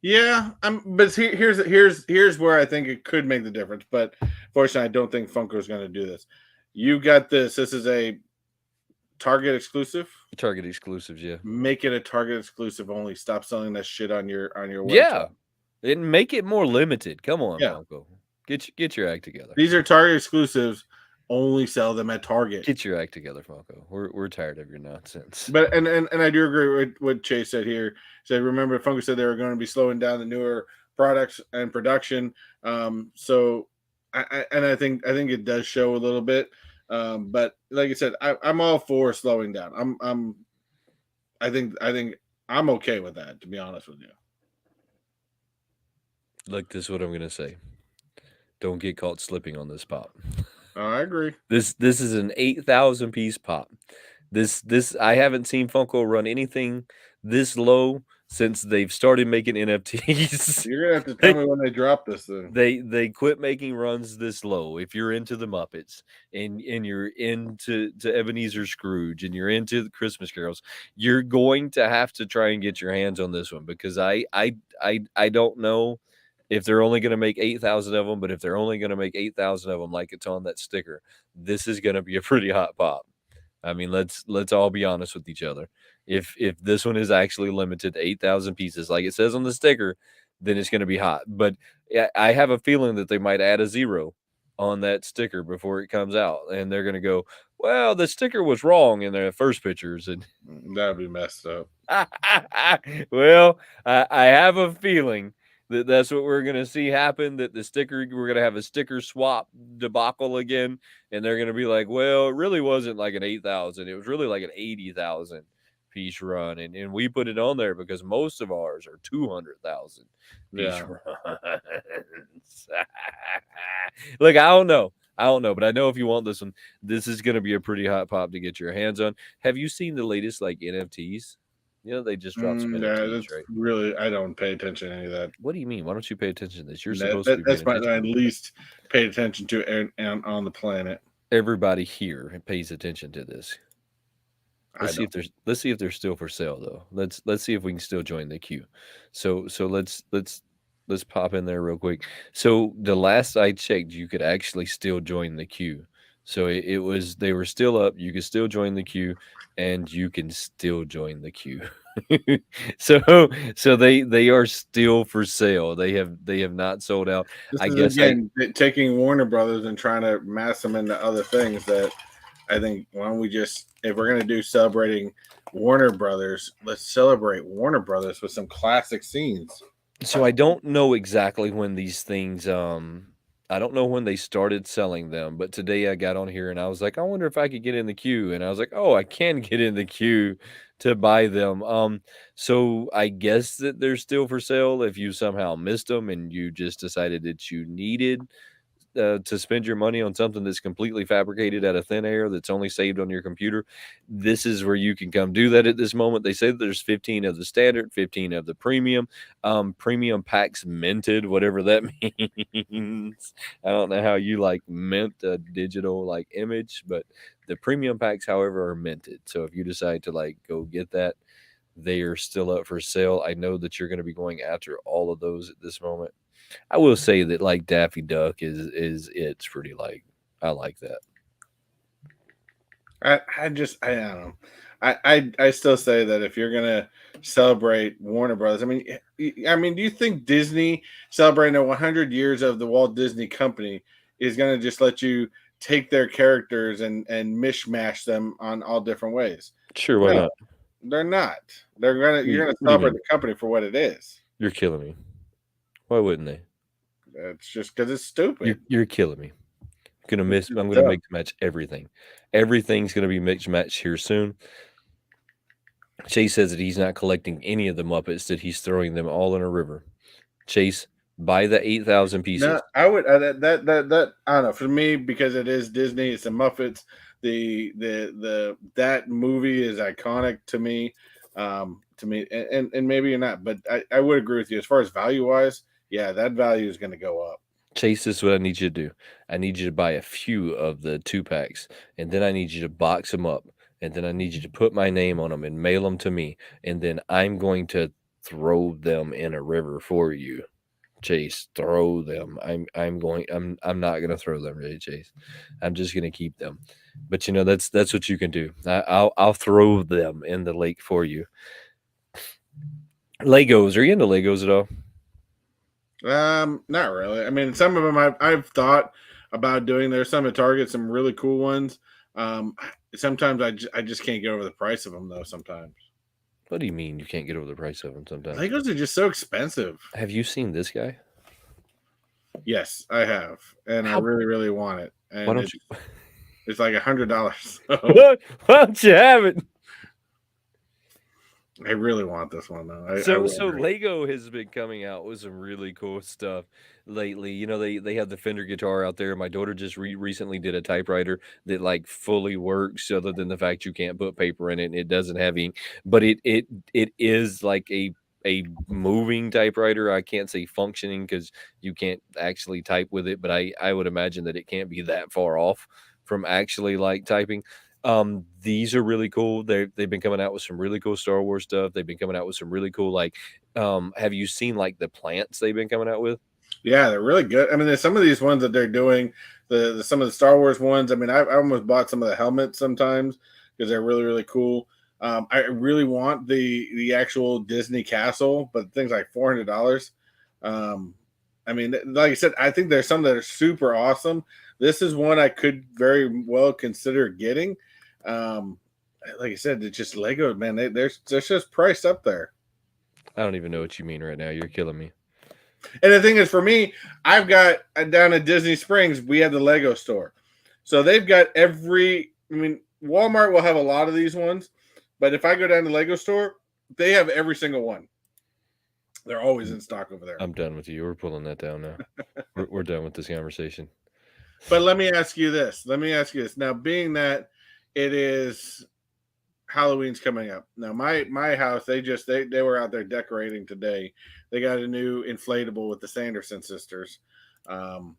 Yeah, but here's where I think it could make the difference. But fortunately, I don't think Funko is going to do this. You got this. This is a Target exclusive. Target exclusives, yeah. Make it a Target exclusive only. Stop selling that shit on your Yeah. website. And make it more limited. Come on, Yeah, Funko. Get your act together. these are Target exclusives. Only sell them at Target. Get your act together, Funko. We're tired of your nonsense. But and I do agree with what Chase said here. He said, remember, Funko said they were going to be slowing down the newer products and production. So I think it does show a little bit. But like I said, I'm all for slowing down. I think I'm okay with that, to be honest with you. Look, this is what I'm gonna say. Don't get caught slipping on this pop. I agree. This is an 8,000 piece pop. This I haven't seen Funko run anything this low since they've started making NFTs. You're gonna have to tell me when they drop this thing. They quit making runs this low. If you're into the Muppets, and you're into Ebenezer Scrooge, and you're into the Christmas carols, you're going to have to try and get your hands on this one, because I don't know if they're only going to make 8,000 of them, but if they're only going to make 8,000 of them like it's on that sticker, this is going to be a pretty hot pop. I mean, let's all be honest with each other. If this one is actually limited to 8,000 pieces, like it says on the sticker, then it's going to be hot. But I have a feeling that they might add a 0 on that sticker before it comes out, and they're going to go, well, the sticker was wrong in the first pictures, and That'd be messed up. well, I have a feeling that that's what we're going to see happen, that we're going to have a sticker swap debacle again, and they're going to be like, well, it really wasn't like an 8,000. It was really like an 80,000 piece run. And we put it on there because most of ours are 200,000 piece Yeah. runs. Look, I don't know, but I know if you want this one, this is going to be a pretty hot pop to get your hands on. Have you seen the latest like NFTs? They just dropped some Yeah, NFTs, that's right? really, I don't pay attention to any of that. What do you mean? Why don't you pay attention to this? You're supposed to be That's paying my attention. least paid attention to on the planet. Everybody here pays attention to this. I don't. Let's see if they're still for sale though. Let's see if we can still join the queue. So let's pop in there real quick. So the last I checked, you could actually still join the queue. So they were still up. You could still join the queue, and you can still join the queue. so they are still for sale. They have not sold out. This I is guess again taking Warner Brothers and trying to mass them into other things that I think, why don't we just, if we're gonna do celebrating Warner Brothers, let's celebrate Warner Brothers with some classic scenes. So I don't know exactly when these things I don't know when they started selling them, but today I got on here and I was like, I wonder if I could get in the queue. And I was like, oh, I can get in the queue to buy them. So I guess that they're still for sale if you somehow missed them and you just decided that you needed to spend your money on something that's completely fabricated out of thin air that's only saved on your computer. This is where you can come do that at this moment. They say that there's 15 of the standard, 15 of the premium. Premium packs minted, whatever that means. I don't know how you like mint a digital like image, but the premium packs, however, are minted. So if you decide to like go get that, they are still up for sale. I know that you're going to be going after all of those at this moment. I will say that like Daffy Duck is it's pretty like I like that. I don't know. I still say that if you're gonna celebrate Warner Brothers, I mean, do you think Disney celebrating 100 years of the Walt Disney Company is gonna just let you take their characters and mishmash them on all different ways? Sure, why No, not? they're not. You're gonna What do you celebrate mean? the company for what it is. You're killing me. Why wouldn't they? It's just because it's stupid. You're killing me. It's just I'm gonna dumb. mix match everything. Everything's gonna be mixed match here soon. Chase says that he's not collecting any of the Muppets, that he's throwing them all in a river. Chase, buy the 8,000 pieces. No, I would that I don't know. For me, because it is Disney, it's the Muppets. The that movie is iconic to me. And maybe you're not, but I would agree with you as far as value wise. Yeah, that value is going to go up. Chase, this is what I need you to do. I need you to buy a few of the 2-packs, and then I need you to box them up, and then I need you to put my name on them and mail them to me, and then I'm going to throw them in a river for you. Chase, throw them. I'm not gonna throw them, really, Chase. I'm just gonna keep them. But you know that's what you can do. I'll throw them in the lake for you. Legos, are you into Legos at all? Not really. I mean, some of them I've thought about doing. There's some at Target, some really cool ones. Sometimes I just can't get over the price of them though. Sometimes What do you mean you can't get over the price of them sometimes? Legos are just so expensive. Have you seen this guy? Yes, I have, and I How really want it. why And don't you it's like $100. So why don't you have it? I really want this one though. I So really so do. Lego has been coming out with some really cool stuff lately. You know, they have the Fender guitar out there. My daughter just recently did a typewriter that like fully works, other than the fact you can't put paper in it and it doesn't have ink. But it is like a moving typewriter. I can't say functioning because you can't actually type with it, but I would imagine that it can't be that far off from actually like typing. These are really cool. They've been coming out with some really cool Star Wars stuff. They've been coming out with some really cool like have you seen like the plants they've been coming out with? Yeah, they're really good. I mean, there's some of these ones that they're doing, the some of the Star Wars ones. I mean, I almost bought some of the helmets sometimes because they're really cool. I really want the actual Disney castle, but things like $400. Um, I mean, like I said, I think there's some that are super awesome. This is one I could very well consider getting. Um, like I said, it's just Lego, man. They're just priced up there. I don't even know what you mean right now. You're killing me. And the thing is, for me, I've got down at Disney Springs, we have the Lego store. So they've got every, I mean, Walmart will have a lot of these ones, but if I go down to the Lego store, they have every single one. They're always in stock over there. I'm done with you. We're pulling that down now. We're done with this conversation. But let me ask you this. Let me ask you this. Now, being that it is Halloween's coming up. Now, my house, they were out there decorating today. They got a new inflatable with the Sanderson sisters. Um,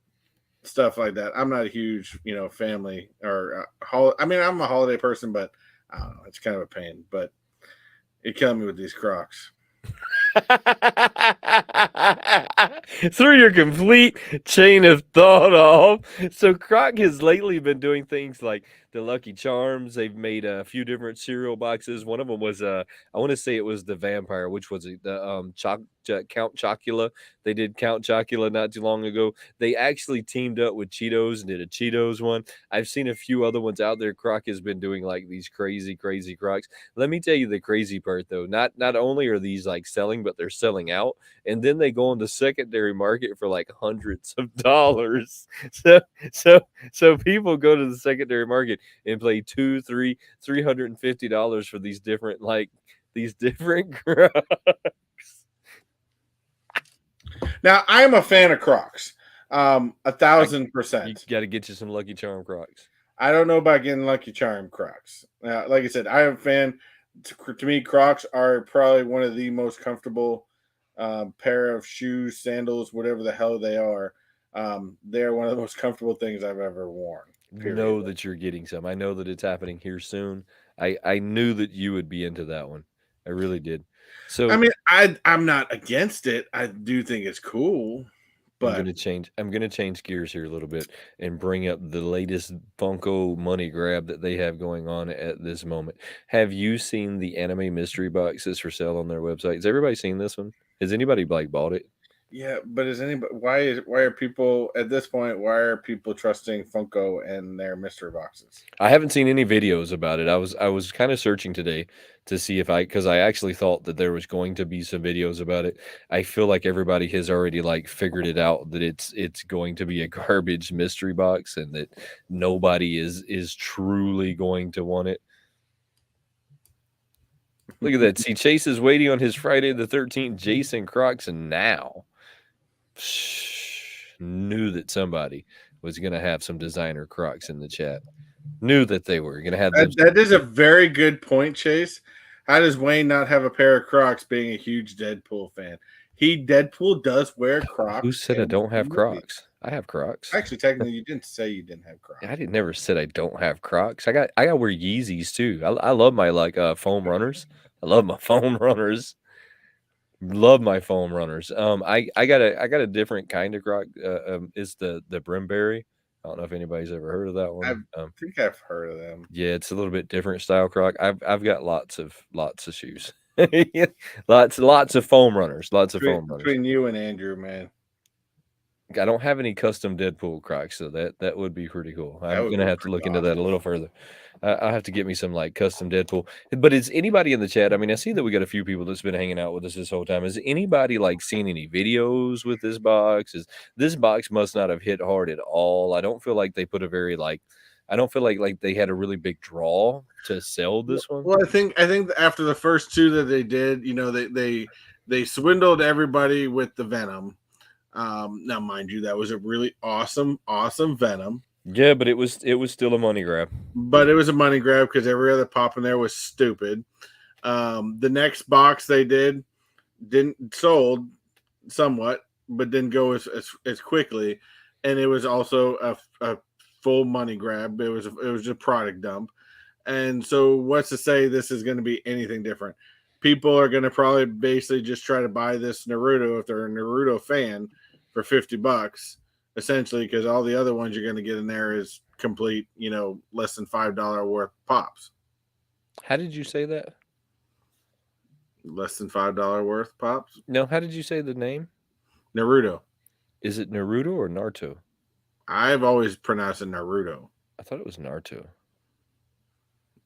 Stuff like that. I'm not a huge, family or I mean, I'm a holiday person, but I don't know. It's kind of a pain, but it killed me with these Crocs. Through your complete chain of thought off. So Croc has lately been doing things like the Lucky Charms. They've made a few different cereal boxes. One of them was I want to say it was the vampire, which was it? The Count Chocula. They did Count Chocula not too long ago. They actually teamed up with Cheetos and did a Cheetos one. I've seen a few other ones out there. Croc has been doing like these crazy Crocs. Let me tell you the crazy part though. Not only are these like selling, but they're selling out, and then they go on the secondary market for like hundreds of dollars. So so so people go to the secondary market and pay $200, $300, $350 for these different Crocs. Now, I am a fan of Crocs. You 1,000%. got to get you some Lucky Charm Crocs. I don't know about getting Lucky Charm Crocs. Like I said, I am a fan. To me, Crocs are probably one of the most comfortable pair of shoes, sandals, whatever the hell they are. They're one of the most comfortable things I've ever worn. Period. Know that you're getting some. I know that it's happening here soon. I knew that you would be into that one. I really did. So I mean, I'm not against it. I do think it's cool. But I'm gonna change gears here a little bit and bring up the latest Funko money grab that they have going on at this moment. Have you seen the anime mystery boxes for sale on their website? Has everybody seen this one? Has anybody like bought it? yeah, but is anybody why are people at this point, why are people trusting Funko and their mystery boxes? I haven't seen any videos about it. I was kind of searching today to see if because I actually thought that there was going to be some videos about it. I feel like everybody has already like figured it out that it's going to be a garbage mystery box and that nobody is truly going to want it. Look at that. See, Chase is waiting on his Friday the 13th Jason Crocs, and now knew that somebody was going to have some designer Crocs in the chat. Knew that they were going to have them. That is a very good point, Chase. How does Wayne not have a pair of Crocs being a huge Deadpool fan? Deadpool does wear Crocs. Who said I don't have Crocs? I have Crocs. Actually, technically, you didn't say you didn't have Crocs. I never said I don't have Crocs. I got wear Yeezys too. I love my foam runners. I love my foam runners. Love my foam runners. I got a different kind of Croc. It's the Brimberry. I don't know if anybody's ever heard of that one. I think I've heard of them. Yeah, it's a little bit different style Croc. I've got lots of shoes. lots of foam runners. Lots of foam runners. Between you and Andrew, man. I don't have any custom Deadpool Crocs, so that would be pretty cool. I'm gonna have to look into that a little further. I'll have to get me some like custom Deadpool. But is anybody in the chat? I mean, I see that we got a few people that's been hanging out with us this whole time. Has anybody like seen any videos with this box? This box must not have hit hard at all. I don't feel like they put a very I don't feel like they had a really big draw to sell this one. Well, I think after the first two that they did, they swindled everybody with the Venom. Now, mind you, that was a really awesome Venom. Yeah, but it was still a money grab. But it was a money grab because every other pop in there was stupid. The next box they didn't sold somewhat, but didn't go as quickly, and it was also a full money grab. It was just a product dump, and so what's to say this is going to be anything different? People are going to probably basically just try to buy this Naruto if they're a Naruto fan for $50, essentially, because all the other ones you're going to get in there is complete, less than $5 worth pops. How did you say that? Less than $5 worth pops? No, how did you say the name? Naruto. Is it Naruto or Naruto? I've always pronounced it Naruto. I thought it was Naruto.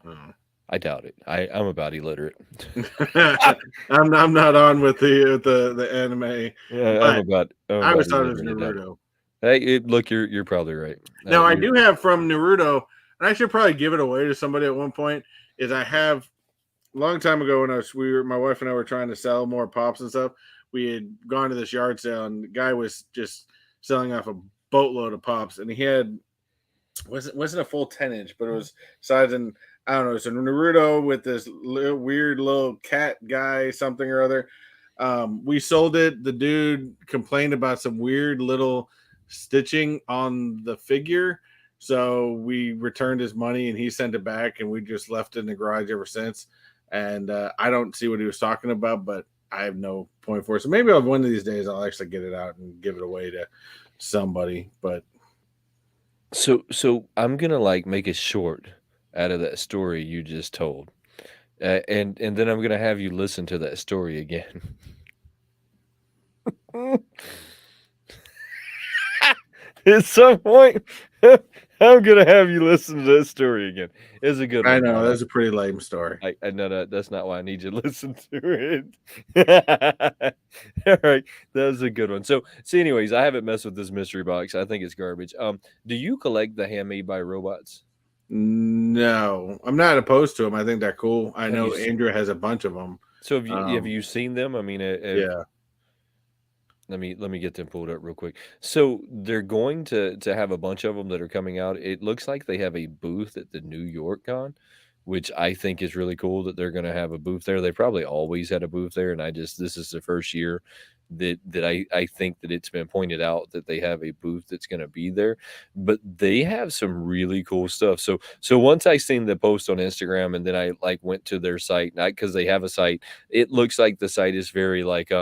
Oh. I doubt it. I'm about illiterate. I'm not on with the anime. Yeah, I always thought it was Naruto. Hey, look, you're probably right. Now I do have from Naruto, and I should probably give it away to somebody at one point. Is I have a long time ago when my wife and I were trying to sell more pops and stuff. We had gone to this yard sale, and the guy was just selling off a boatload of pops, and he had wasn't a full 10-inch, but it was size in. I don't know. It's a Naruto with this weird little cat guy, something or other. We sold it. The dude complained about some weird little stitching on the figure. So we returned his money and he sent it back, and we just left it in the garage ever since. And I don't see what he was talking about, but I have no point for it. So maybe one of these days I'll actually get it out and give it away to somebody. But so I'm gonna make it short out of that story you just told, and then I'm gonna have you listen to that story again. At some point, I'm gonna have you listen to this story again. It's a good I one, know though. that's a pretty lame story. I no, no, that's not why I need you to listen to it. Alright, that was a good one. So anyways, I haven't messed with this mystery box. I think it's garbage. Do you collect the handmade by robots? No, I'm not opposed to them. I think they're cool. I Have you know s Andrew has a bunch of them. so have Um, you seen them? I mean, have yeah. let me get them pulled up real quick. So they're going to have a bunch of them that are coming out. It looks like they have a booth at the New York Con, which I think is really cool that they're going to have a booth there. They probably always had a booth there, and I just this is the first year that I think that it's been pointed out that they have a booth that's going to be there. But they have some really cool stuff. So once I seen the post on Instagram, and then I like went to their site, not because they have a site. It looks like the site is very like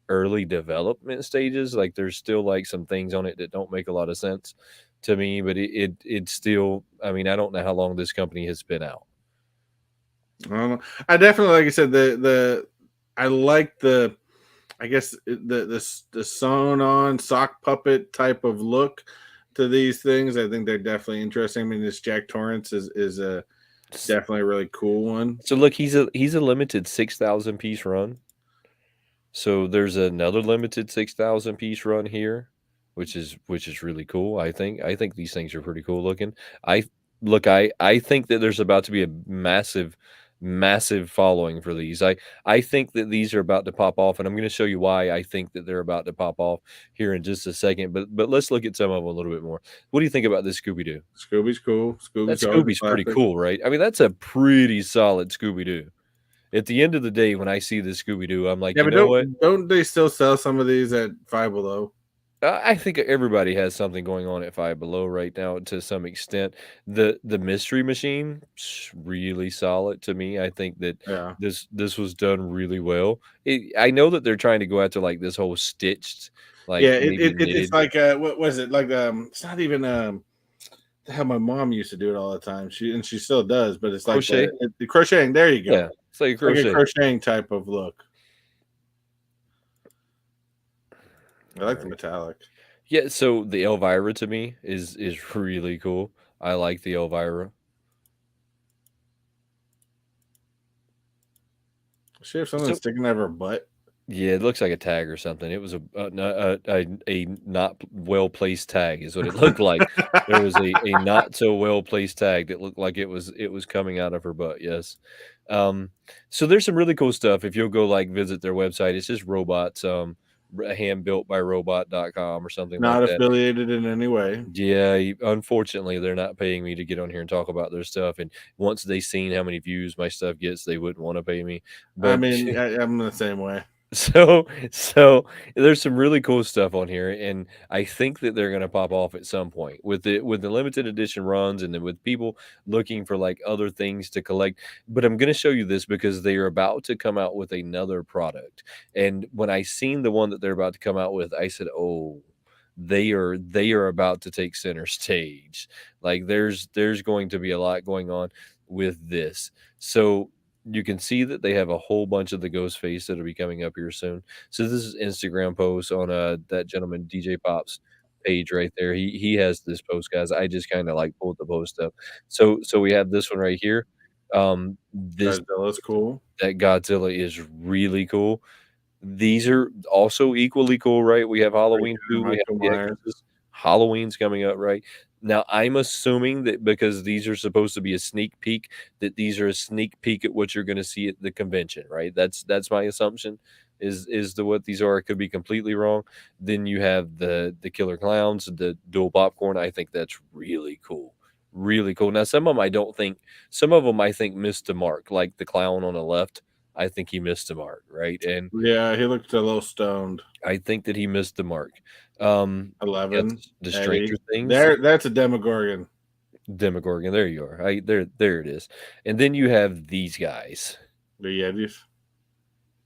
early development stages. Like there's still like some things on it that don't make a lot of sense to me, but it's still. I mean, I don't know how long this company has been out. I don't know. I definitely, like I said, the I like the, I guess the sewn on sock puppet type of look to these things. I think they're definitely interesting. I mean, this Jack Torrance is a S- definitely a really cool one. So look, he's a limited 6,000 piece run. So there's another limited 6,000 piece run here, which is really cool. I think these things are pretty cool looking. I look, I think that there's about to be a massive following for these. I think that these are about to pop off, and I'm going to show you why I think that they're about to pop off here in just a second. But let's look at some of them a little bit more. What do you think about this Scooby Doo? Scooby's cool. That Scooby's always a Scooby's pretty classic. cool, right? I mean, that's a pretty solid Scooby Doo. At the end of the day, when I see this Scooby Doo, I'm like, Yeah, you but know what? don't they still sell some of these at Five Below? I think everybody has something going on at Five Below right now to some extent. The Mystery Machine, really solid to me. I think that Yeah. this was done really well. I know that they're trying to go after like this whole stitched, like Yeah, maybe it's knitted like what was it like? It's not even how my mom used to do it all the time. She still does, but it's like crochet. the crocheting. There you Yeah, go. it's like a It's like a crochet. crocheting type of look. I All like the right. metallic. Yeah, so the Elvira to me is really cool. I like the Elvira. Does she have something So sticking out of her butt? yeah, it looks like a tag or something. It was a not well placed tag is what it looked like. There was a not so well placed tag that looked like it was coming out of her butt. Yes. Um, so there's some really cool stuff. If you'll go like visit their website, it's just robots, hand built by robot.com or something like Not that. affiliated in any way. Yeah, unfortunately, they're not paying me to get on here and talk about their stuff. And once they seen how many views my stuff gets, they wouldn't want to pay me. I But mean, I'm the same way. so there's some really cool stuff on here, and I think that they're gonna pop off at some point with the limited edition runs, and then with people looking for like other things to collect. But I'm gonna show you this because they are about to come out with another product. And when I seen the one that they're about to come out with, I said, "Oh, they are about to take center stage." Like there's going to be a lot going on with this. So you can see that they have a whole bunch of the ghost face that'll be coming up here soon. So this is Instagram post on that gentleman DJ Pop's page right there. He has this post, guys. I just kind of like pulled the post up. So we have this one right here. This Godzilla's cool. that Godzilla is really cool. These are also equally cool, right? We have Pretty Halloween good. 2, we have Michael The Myers. Exorcist. Halloween's coming up, right? Now, I'm assuming that because these are supposed to be a sneak peek, that these are a sneak peek at what you're gonna see at the convention, right? That's my assumption is the what these are. I could be completely wrong. Then you have the killer clowns, the dual popcorn. I think that's really cool. Really cool. Now, some of them I think missed the mark, like the clown on the left. I think he missed the mark, right? And Yeah, he looked a little stoned. I think that he missed the mark. Yes, 11. the Stranger Eddie. Things, That's a Demogorgon. Demogorgon, there you are. There it is. And then you have these guys, The Yetis.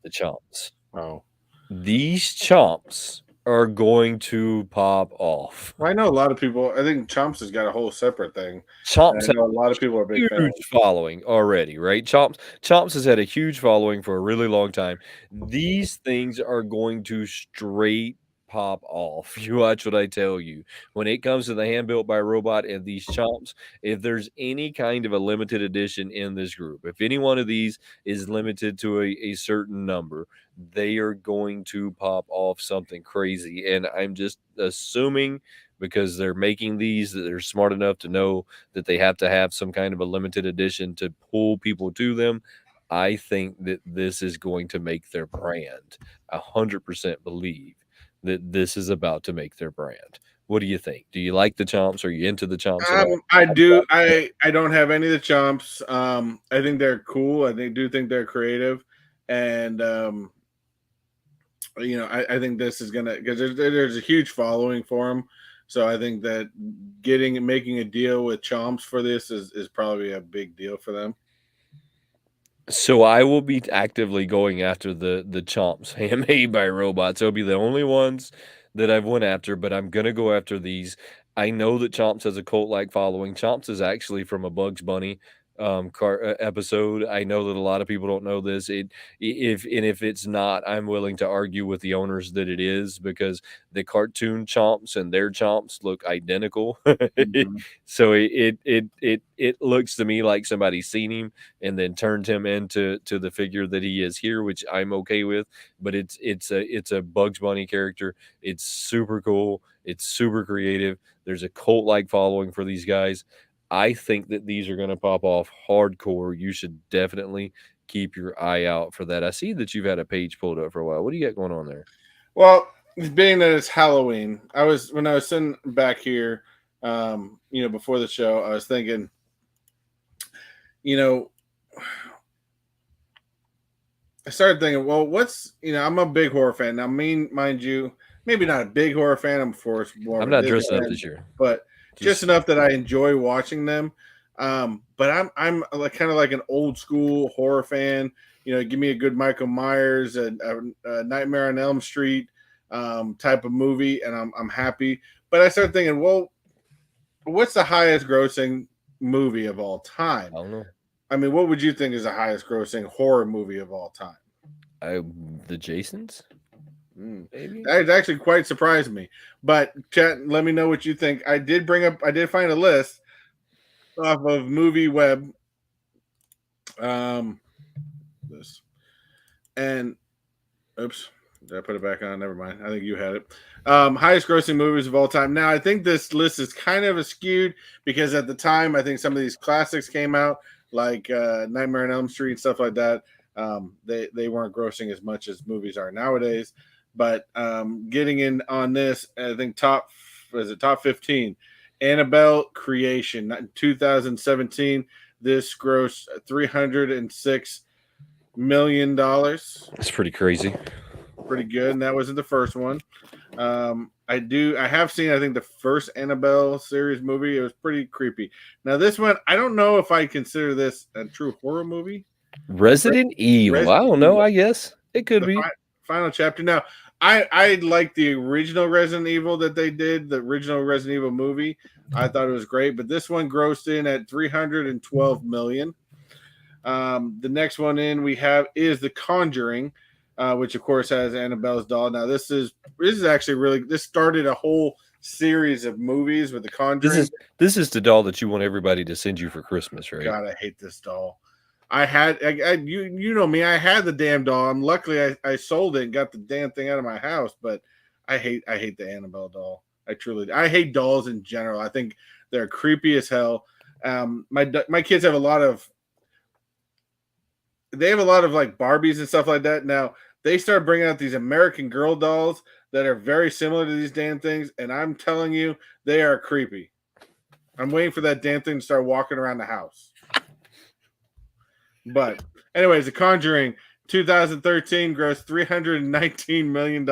the Chomps. Oh. These Chomps are going to pop off. I know a lot of people. I think Chomps has got a whole separate thing. And Chomps I has know a lot of people are a big fans. huge following already, right? Chomps has had a huge following for a really long time. These things are going to straight pop off. You watch what I tell you. When it comes to the hand built by robot and these Chomps, if there's any kind of a limited edition in this group, if any one of these is limited to a certain number, they are going to pop off something crazy. And I'm just assuming because they're making these that they're smart enough to know that they have to have some kind of a limited edition to pull people to them. I think that this is going to make their brand. 100% believe that this is about to make their brand. What do you think? Do you like the Chomps? Are you into the Chomps at all? I do. I don't have any of the Chomps. I think they're cool. Do think they're creative, and I think this is gonna because there's a huge following for them. So I think that making a deal with Chomps for this is probably a big deal for them. So I will be actively going after the Chomps handmade by robots. They'll be the only ones that I've went after, but I'm gonna go after these. I know that Chomps has a cult-like following. Chomps is actually from a Bugs Bunny episode. I know that a lot of people don't know this. If it's not, I'm willing to argue with the owners that it is because the cartoon Chomps and their Chomps look identical. Mhm. So it looks to me like somebody's seen him and then turned him into the figure that he is here, which I'm okay with. But it's a Bugs Bunny character. It's super cool. It's super creative. There's a cult like following for these guys. I think that these are going to pop off hardcore. You should definitely keep your eye out for that. I see that you've had a page pulled up for a while. What do you got going on there? Well, being that it's Halloween, when I was sitting back here, before the show, I was thinking, you know, I started thinking, well, I'm a big horror fan. Now, mind you, maybe not a big horror fan. I'm, of course, more I'm of a not Disney dressing up fan, this year. but just Just enough that I enjoy watching them. But I'm like kind of like an old school horror fan. Give me a good Michael Myers and a Nightmare on Elm Street type of movie, and I'm happy. But I started thinking, well, what's the highest grossing movie of all time? I don't know. I mean, what would you think is the highest grossing horror movie of all time? I the Jasons, Mm. maybe. That actually quite surprised me. But chat, let me know what you think. I did find a list off of Movie Web. This and oops, did I put it back on? Never mind. I think you had it. Highest grossing movies of all time. Now I think this list is kind of skewed because at the time I think some of these classics came out, like Nightmare on Elm Street and stuff like that. They weren't grossing as much as movies are nowadays. But getting in on this, I think top 15. Annabelle Creation, 2017. This grossed $306 million. It's pretty crazy. Pretty good, and that wasn't the first one. I have seen, I think, the first Annabelle series movie. It was pretty creepy. Now this one, I don't know if I consider this a true horror movie. Resident Evil. I Resident don't know. Evil, I guess it could the be. final chapter. Now, I like the original Resident Evil that they did, the original Resident Evil movie. I thought it was great, but this one grossed in at 312 million. The next one in we have is The Conjuring, which of course has Annabelle's doll. Now this is actually this started a whole series of movies with The Conjuring. This is the doll that you want everybody to send you for Christmas, right? God, I hate this doll. You know me. I had the damn doll. I'm luckily I sold it and got the damn thing out of my house. But I hate the Annabelle doll. I hate dolls in general. I think they're creepy as hell. My kids have a lot of like Barbies and stuff like that. Now they start bringing out these American Girl dolls that are very similar to these damn things, and I'm telling you, they are creepy. I'm waiting for that damn thing to start walking around the house. But anyways, The Conjuring 2013 grossed $319 million.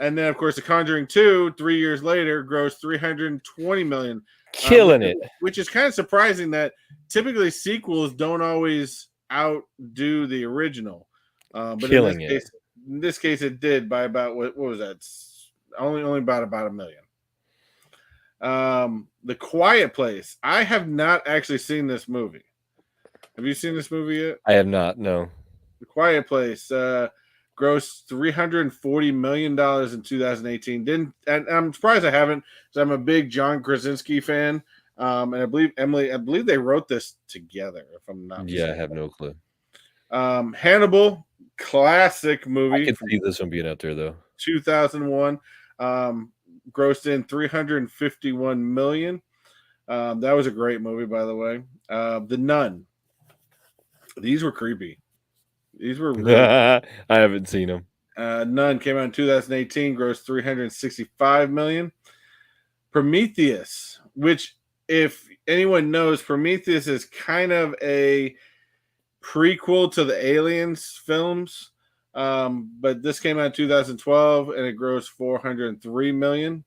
And then, of course, The Conjuring 2, 3 years later, grossed $320 million. Killing it. Which is kind of surprising that typically sequels don't always outdo the original. But Killing in this case, in this case, it did by about what was that? Only about $1 million. The Quiet Place. I have not actually seen this movie. Have you seen this movie yet? I have not. No. The Quiet Place grossed $340 million in 2018. And I'm surprised I haven't, because I'm a big John Krasinski fan. And I believe they wrote this together, if I'm not mistaken. Yeah, I have no clue. Hannibal, classic movie. I could see this one being out there though. 2001, grossed in $351 million. That was a great movie, by the way. The Nun. These were creepy. These were really I haven't seen them. Nun came out in 2018, grossed $365 million. Prometheus, which, if anyone knows, Prometheus is kind of a prequel to the Aliens films. But this came out in 2012 and it grossed $403 million.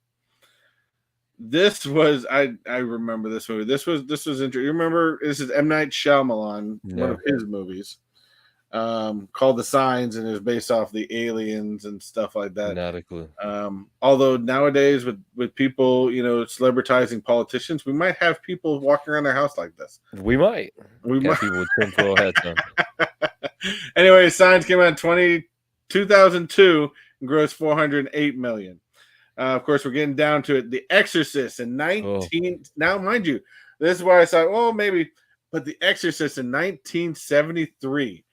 This was I remember this movie. This was interesting. You remember, this is M. Night Shyamalan, one of his movies, called The Signs, and it was based off the aliens and stuff like that. Not a clue. Although nowadays with people, celebritizing politicians, we might have people walking around their house like this. We might. People with tinfoil hats on. Anyway, Signs came out in 2002 and grossed $408 million. Of course, we're getting down to it. The Exorcist in 19. Now, mind you, this is why I thought, oh, maybe. But The Exorcist in 1973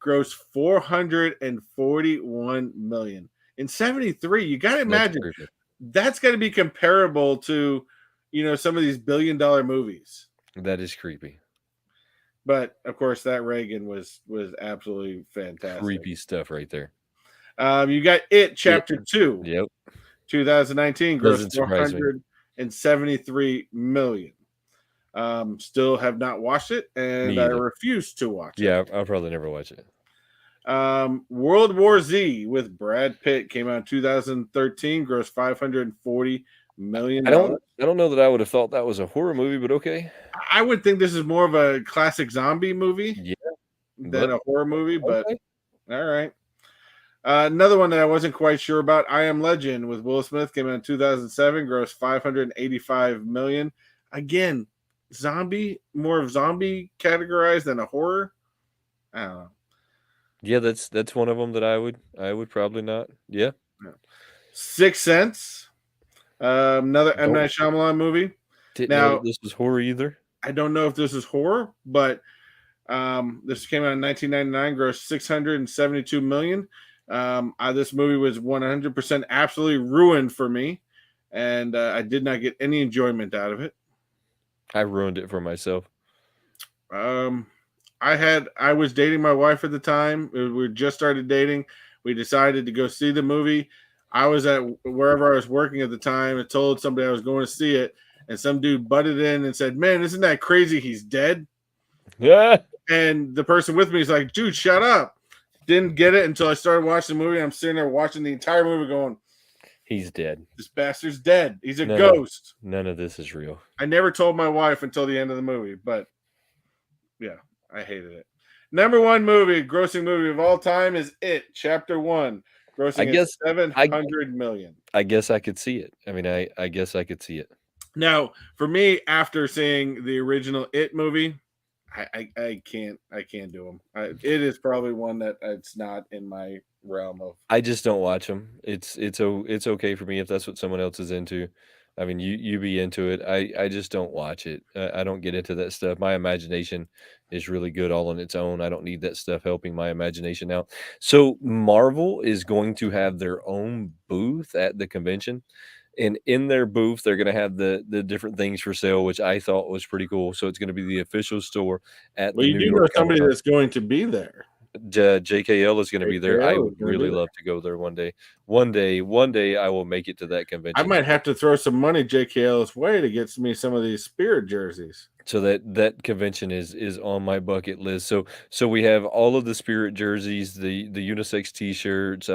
grossed $441 million. In 73, you got to imagine that's got to be comparable to, some of these billion-dollar movies. That is creepy. But of course, that Reagan was absolutely fantastic. Creepy stuff right there. You got It Chapter 2. Yep. 2019 grossed $473 million. Still have not watched it, and I refuse to watch it. Yeah, I'll probably never watch it. World War Z with Brad Pitt came out in 2013, grossed $540 million. I don't know that I would have thought that was a horror movie, but okay. I would think this is more of a classic zombie movie than a horror movie, but all right. Another one that I wasn't quite sure about, I Am Legend with Will Smith, came out in 2007, grossed $585 million. Again, more of zombie categorized than a horror. I don't know. Yeah, that's one of them that I would probably not. Yeah. Sixth Sense, another M. Night Shyamalan movie. Didn't know this was horror either. I don't know if this is horror, but this came out in 1999, grossed $672 million. This movie was 100% absolutely ruined for me, and I did not get any enjoyment out of it. I ruined it for myself. I was dating my wife at the time. We just started dating. We decided to go see the movie. I was at wherever I was working at the time and told somebody I was going to see it, and some dude butted in and said, "Man, isn't that crazy? He's dead." Yeah. And the person with me is like, "Dude, shut up." Didn't get it until I started watching the movie. And I'm sitting there watching the entire movie going, he's dead. This bastard's dead. He's a ghost. None of this is real. I never told my wife until the end of the movie, but yeah, I hated it. Number one grossing movie of all time is It Chapter 1, grossing $700 million. I guess I could see it. I mean, I guess I could see it. Now, for me, after seeing the original It movie, I can't do them. It is probably one that it's not in my realm of. I just don't watch them. It's okay for me if that's what someone else is into. I mean, you be into it. I just don't watch it. I don't get into that stuff. My imagination is really good all on its own. I don't need that stuff helping my imagination out. So Marvel is going to have their own booth at the convention. And in their booth, they're going to have the different things for sale, which I thought was pretty cool. So it's going to be the official store at the New York. Somebody that's going to be there. JKL is going to be there. I would really love to go there one day. One day I will make it to that convention. I might have to throw some money JKL's way to get me some of these Spirit jerseys. So that convention is on my bucket list. So we have all of the Spirit jerseys, the unisex T-shirts,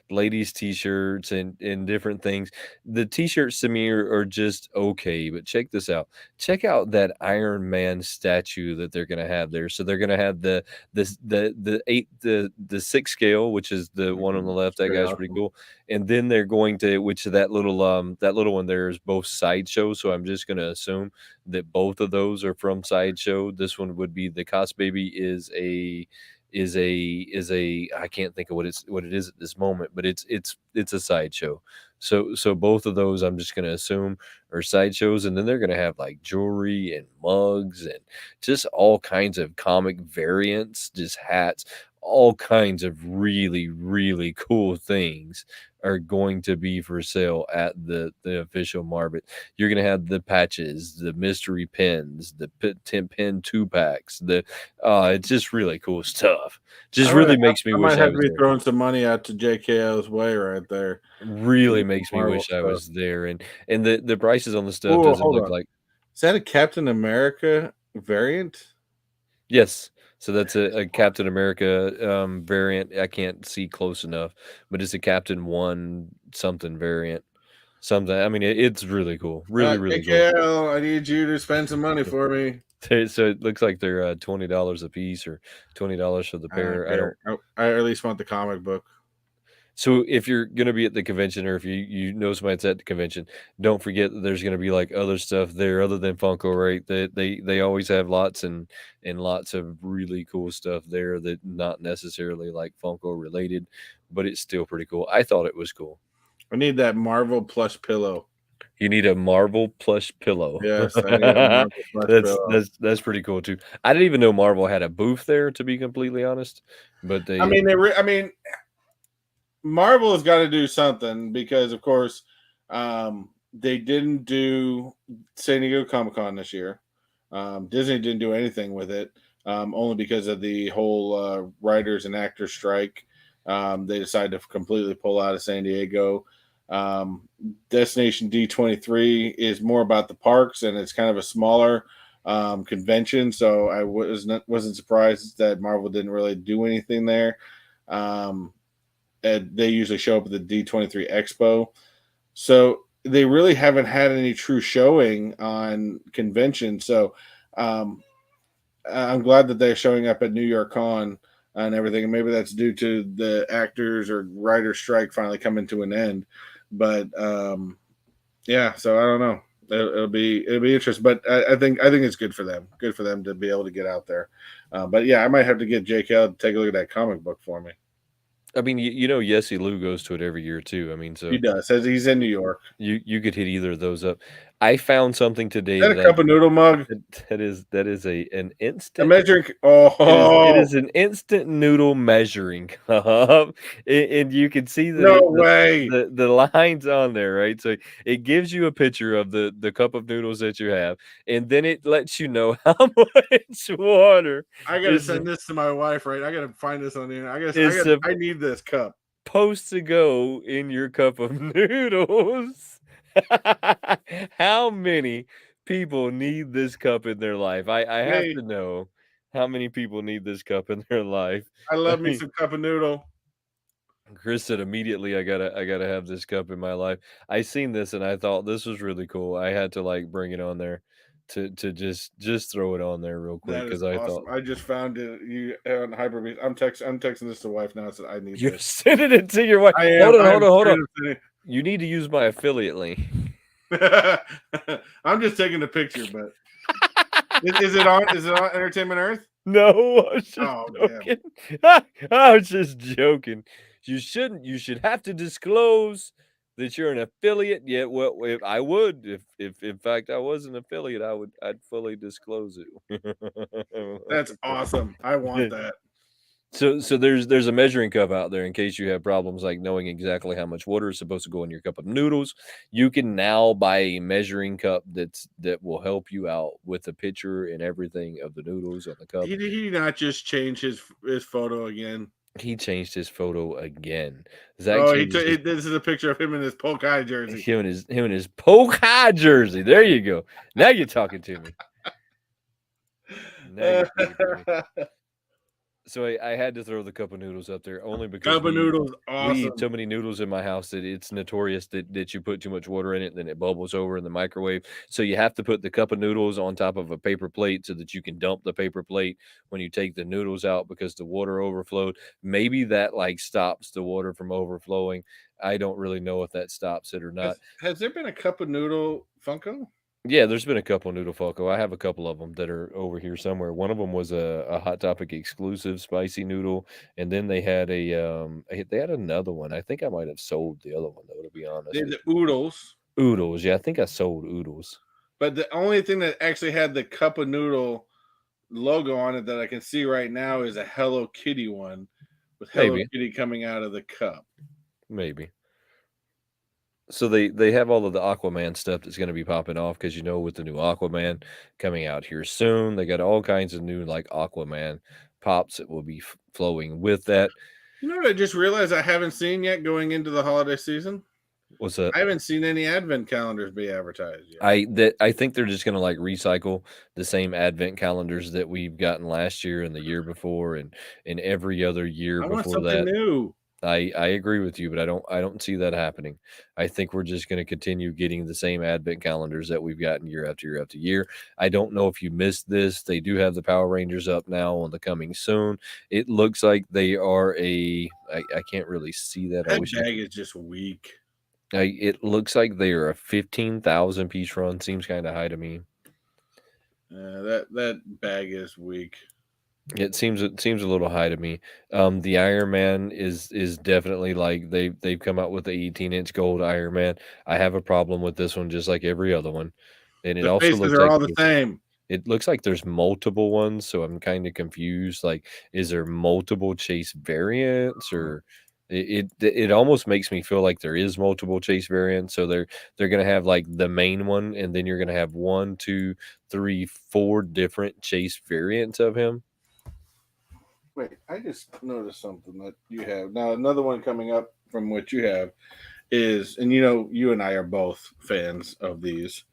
ladies T-shirts, and different things. The T-shirts to me are just okay, but check this out. Check out that Iron Man statue that they're gonna have there. So they're gonna have the 6 scale, which is the one on the It's left. That pretty guy's pretty awesome. cool. And then they're going to, which that little one there is both sideshows. So I'm just gonna assume that both of those are from Sideshow. This one would be the Cost Baby is a I can't think of what it is at this moment, but it's a Sideshow. So both of those I'm just gonna assume are sideshows, and then they're gonna have like jewelry and mugs and just all kinds of comic variants, just hats, all kinds of really, really cool things are going to be for sale at the official Marbit. You're gonna have the patches, the mystery pins, the 10 pin 2 packs, it's just really cool stuff. Just really makes me I wish might I have to was be there. throwing some money out to JKL's way right there to Really get some makes me Marvel wish I stuff. was there, and the prices on the stuff Oh, doesn't hold look on. like. Is that a Captain America variant? Yes. So that's a Captain America, variant. I can't see close enough, but it's a Captain One something variant. Something. I mean, it's really cool. Really, really cool. JKL, I need you to spend some money for me. So it looks like they're $20 a piece or $20 for the I don't pair. I don't. care. I at least want the comic book. So if you're gonna be at the convention, or if you know somebody that's at the convention, don't forget that there's gonna be like other stuff there other than Funko, right? They always have lots and lots of really cool stuff there that not necessarily like Funko related, but it's still pretty cool. I thought it was cool. I need that Marvel plush pillow. You need a Marvel plush pillow. Yes, I need a Marvel plush pillow. That's pretty cool too. I didn't even know Marvel had a booth there, to be completely honest. But they I mean, Marvel has got to do something because, of course, they didn't do San Diego Comic Con this year. Disney didn't do anything with it, only because of the whole writers and actors strike. They decided to completely pull out of San Diego. Um, Destination D23 is more about the parks, and it's kind of a smaller convention. So wasn't surprised that Marvel didn't really do anything there. Um, and they usually show up at the D23 Expo. So they really haven't had any true showing on convention. So um, I'm glad that they're showing up at New York Con and everything. And maybe that's due to the actors or writer strike finally coming to an end. But yeah, so I don't know. It'll be interesting, but I think it's good for them. Good for them to be able to get out there. But yeah, I might have to get JK to take a look at that comic book for me. I mean, you know, Yessie Lou goes to it every year too. I mean, He so does. Says he's in New York. you could hit either of those up. I found something Is today that a that I cup of noodle mug? that is an A instant. measuring. It Oh is an instant noodle measuring cup, and you can see no way! the lines on there, right? So it gives you a picture of the cup of noodles that you have, and then it lets you know how much water I gotta is send this to my wife. Right? I gotta find this on the internet. is I need this cup. supposed to go in your cup of noodles. How many people need this cup in their life? I have Me. to know how many people need this cup in their life. I I love me mean, some cup of noodle. Chris said immediately, I gotta have this cup in my life. I seen this and I thought this was really cool. I had to like bring it on there to just throw it on there real quick That is because I awesome. thought I just found it. You on Hyperbeast. I'm texting this to wife now. So I need you're this. sending it to your wife. I am. Hold on, I hold am on, hold on. straight up sending. You need to use my affiliate link. I'm just taking the picture, but is it on? Is it on Entertainment Earth? No, I was just Oh damn! joking. I was just joking. You shouldn't. You should have to disclose that you're an affiliate. Yeah, well, if I would, if in fact I was an affiliate, I'd fully disclose That's awesome. I want it. that. So there's a measuring cup out there in case you have problems like knowing exactly how much water is supposed to go in your cup of noodles. You can now buy a measuring cup that will help you out with a picture and everything of the noodles on the cup. Did he not just change his photo again? He changed his photo again. Zach Oh, changes his this is a picture of him in his polk eye jersey. him and his polk high jersey. There you go. Now you're talking to me. Negativity, baby. So I had to throw the cup of noodles up there only because Cup of noodles, we eat awesome. so many noodles in my house that it's notorious that you put too much water in it, then it bubbles over in the microwave. So you have to put the cup of noodles on top of a paper plate so that you can dump the paper plate when you take the noodles out because the water overflowed. Maybe that like stops the water from overflowing. I don't really know if that stops it or not. Has there been a cup of noodle Funko? Yeah, there's been a couple Noodle Falco. I have a couple of them that are over here somewhere. One of them was a Hot Topic exclusive spicy noodle, and then they had another one. I think I might have sold the other one though, to be They honest had with the you. oodles, Oodles, yeah, I think I sold Oodles. but the only thing that actually had the cup of noodle logo on it that I can see right now is a Hello Kitty one with Hello Maybe, Kitty coming out of the cup. maybe. So they have all of the Aquaman stuff that's gonna be popping off because with the new Aquaman coming out here soon, they got all kinds of new, like, Aquaman pops that will be f flowing with that. You know what I just realized I haven't seen yet going into the holiday season? What's that? I haven't seen any advent calendars be advertised yet. I think they're just gonna, like, recycle the same advent calendars that we've gotten last year and the year before and every other year I want before something that. new. I agree with you, but I don't see that happening. I think we're just gonna continue getting the same advent calendars that we've gotten year after year after year. I don't know if you missed this. They do have the Power Rangers up now on the coming soon. It looks like they are I can't really see that. I That wish I bag could. is just weak. It looks like they are a 15,000 piece run. Seems kind of high to me. That bag is weak. It seems a little high to me. The Iron Man is definitely like they've come out with the 18-inch gold Iron Man. I have a problem with this one just like every other one. And it The also faces looks are like all the same. there's multiple ones, so I'm kind of confused. Like, is there multiple Chase variants or it almost makes me feel like there is multiple Chase variants. So they're gonna have like the main one, and then you're gonna have one, two, three, four different Chase variants of him. Wait, I just noticed something that you have now. Another one coming up from what you have is, and you and I are both fans of these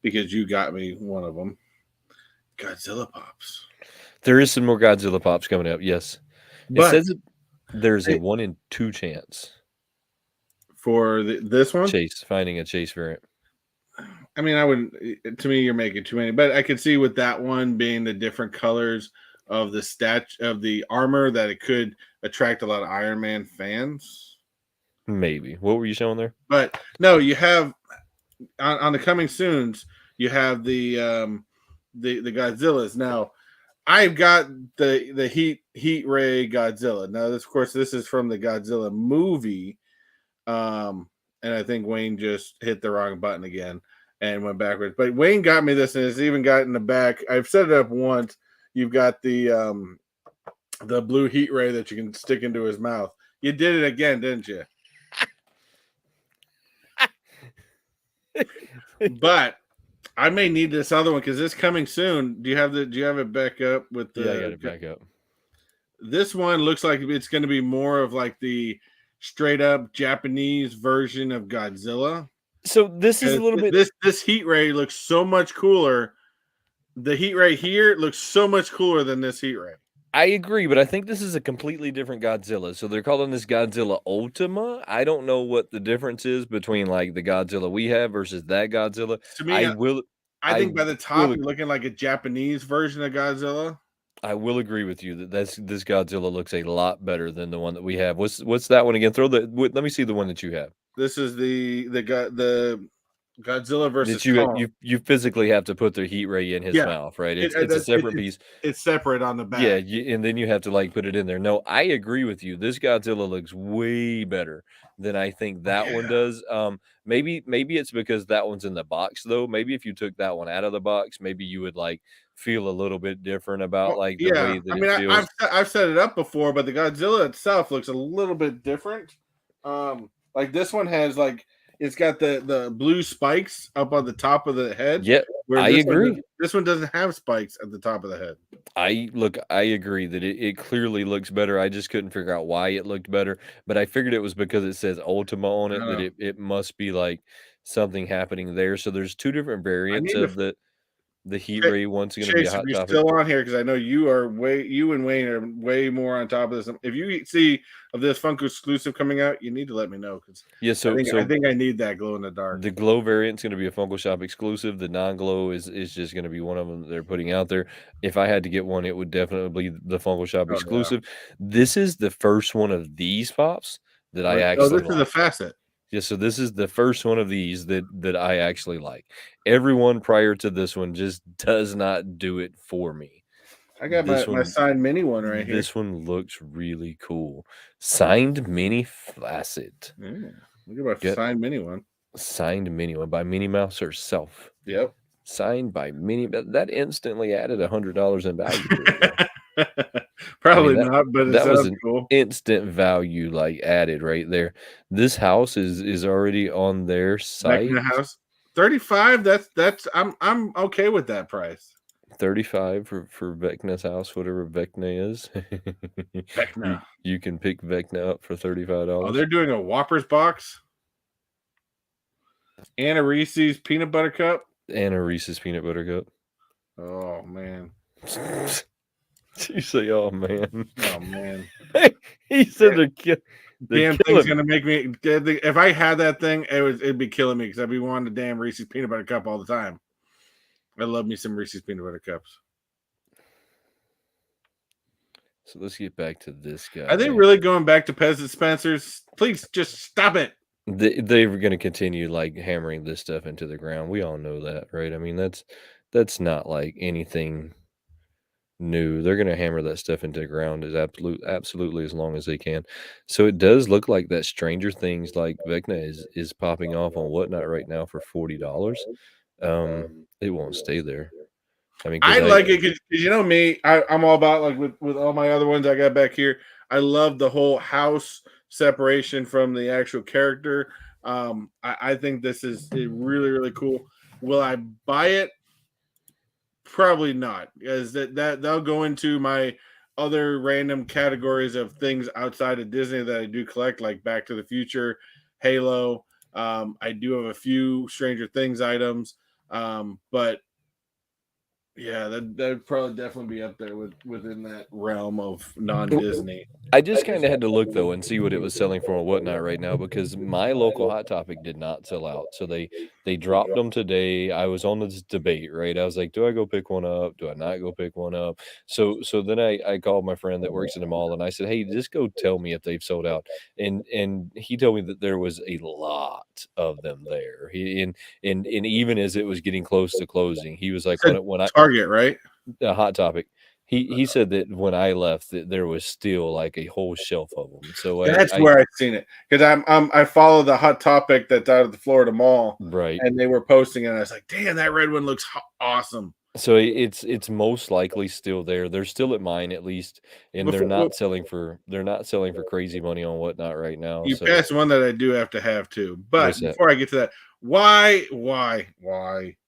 because you got me one of them. Godzilla pops, There is some more Godzilla pops coming up, yes. It but says that there's a I, 1 in 2 chance for this one, finding a Chase variant. I mean, I wouldn't. To me, you're making too many, but I could see with that one being the different colors of the of the armor that it could attract a lot of Iron Man fans. Maybe. What were you showing there? But no, you have on the coming soons, you have the Godzillas. Now, I've got the heat ray Godzilla. Now, this of course this is from the Godzilla movie. And I think Wayne just hit the wrong button again and went backwards. But Wayne got me this, and it's even got in the back. I've set it up once. You've got the blue heat ray that you can stick into his mouth. You did it again, didn't you? But I may need this other one because it's coming soon. Do you have it back up with Yeah, I got the? it back up. This one looks like it's going to be more of like the straight up Japanese version of Godzilla. So this is a little bit This heat ray looks so much cooler. The heat ray here looks so much cooler than this heat ray. I agree, but I think this is a completely different Godzilla. So they're calling this Godzilla Ultima. I don't know what the difference is between like the Godzilla we have versus that Godzilla. To me, I will I I think by the will top you're looking like a Japanese version of Godzilla. I will agree with you that this Godzilla looks a lot better than the one that we have. What's that one again? Let me see the one that you have. This is the Godzilla versus That you Kong. you physically have to put the heat ray in his Yeah, mouth, right? It's a separate piece. it's separate on the Yeah, back. and then you have to like put it in there. No, I agree with you. This Godzilla looks way better than I think that one Yeah. does. Maybe it's because that one's in the box though. Maybe if you took that one out of the box, maybe you would like feel a little bit different about Well, like the yeah. way that I it mean, feels. I've set it up before, but the Godzilla itself looks a little bit different. Like this one has like it's got the blue spikes up on the top of the head, Yeah, where I agree. this one doesn't have spikes at the top of the head. I agree that it clearly looks better. I just couldn't figure out why it looked better, but I figured it was because it says Ultima on I it don't that know. it must be like something happening there. So there's two different I variants need to of the. The heat ray one's gonna be a Chase, if hot you're topic. still on here, because I know you and Wayne are way more on top of this. If you see of this Funko exclusive coming out, you need to let me know because Yeah, I so think I so think I need that glow in the dark. the glow variant's gonna be a Funko Shop exclusive. The non-glow is just gonna be one of them they're putting out there. If I had to get one, it would definitely be the Funko Shop Oh yeah. exclusive. This is the first one of these pops that I Oh, actually this is a like. facet. Yeah, so this is the first one of these that I actually like. Everyone prior to this one just does not do it for me. I got my signed mini one right here. This one looks really cool. Signed Mini Flaccid. Yeah, look at my Get signed mini one. signed Minnie one by Minnie Mouse herself. Yep. Signed by Minnie. That instantly added $100 in value to it, though. I mean Probably not, but it that was sounds an cool. instant value like added right there. This house is already on their Back in site. the house. 35. That's I'm okay with that price. 35 for Vecna's house, whatever Vecna is. you Vecna. you can pick Vecna up for Oh, $35. they're doing a Whoppers box and a Reese's peanut butter cup. And a Reese's peanut butter cup. Oh man. You say, "Oh man." Oh man. He said they're Damn thing's killing me. gonna make me. If I had that thing, it'd be killing me because I'd be wanting the damn Reese's peanut butter cup all the time. I love me some Reese's peanut butter cups. So let's get back to this guy. Are they really going back to Peasant Spencers? Please just stop it. They were gonna continue, like, hammering this stuff into the ground. We all know that, right? I mean, that's not, like, anything new. They're gonna hammer that stuff into the ground as absolutely as long as they can. So it does look like that Stranger Things, like, Vecna is popping off on Whatnot right now for $40. It won't stay there. I mean, because I like it because you know me, I'm all about like with all my other ones I got back here. I love the whole house separation from the actual character. I think this is really really cool. Will I buy it? Probably not, because that'll go into my other random categories of things outside of Disney that I do collect, like Back to the Future, Halo. I do have a few Stranger Things items, but yeah, that'd probably definitely be up there within that realm of non-Disney. I just kinda had to look though and see what it was selling for and whatnot right now because my local Hot Topic did not sell out. So they dropped them today. I was on this debate, right? I was like, "Do I go pick one up? Do I not go pick one up?" So then I called my friend that works in the mall and I said, "Hey, just go tell me if they've sold out." And he told me that there was a lot of them there. And even as it was getting close to closing, he was like, Said "When I" Target, right? a Hot Topic. He said that when I left that there was still, like, a whole shelf of them. So That's I where I've seen it because I follow the Hot Topic that's out of the Florida Mall, right. and they were posting it. And I was like, "Damn, that red one looks awesome." So it's most likely still there. They're still at mine at least, and Before well, they're not selling for crazy money on Whatnot right now, you so passed one that I do have too, but what's that? before I get to that, why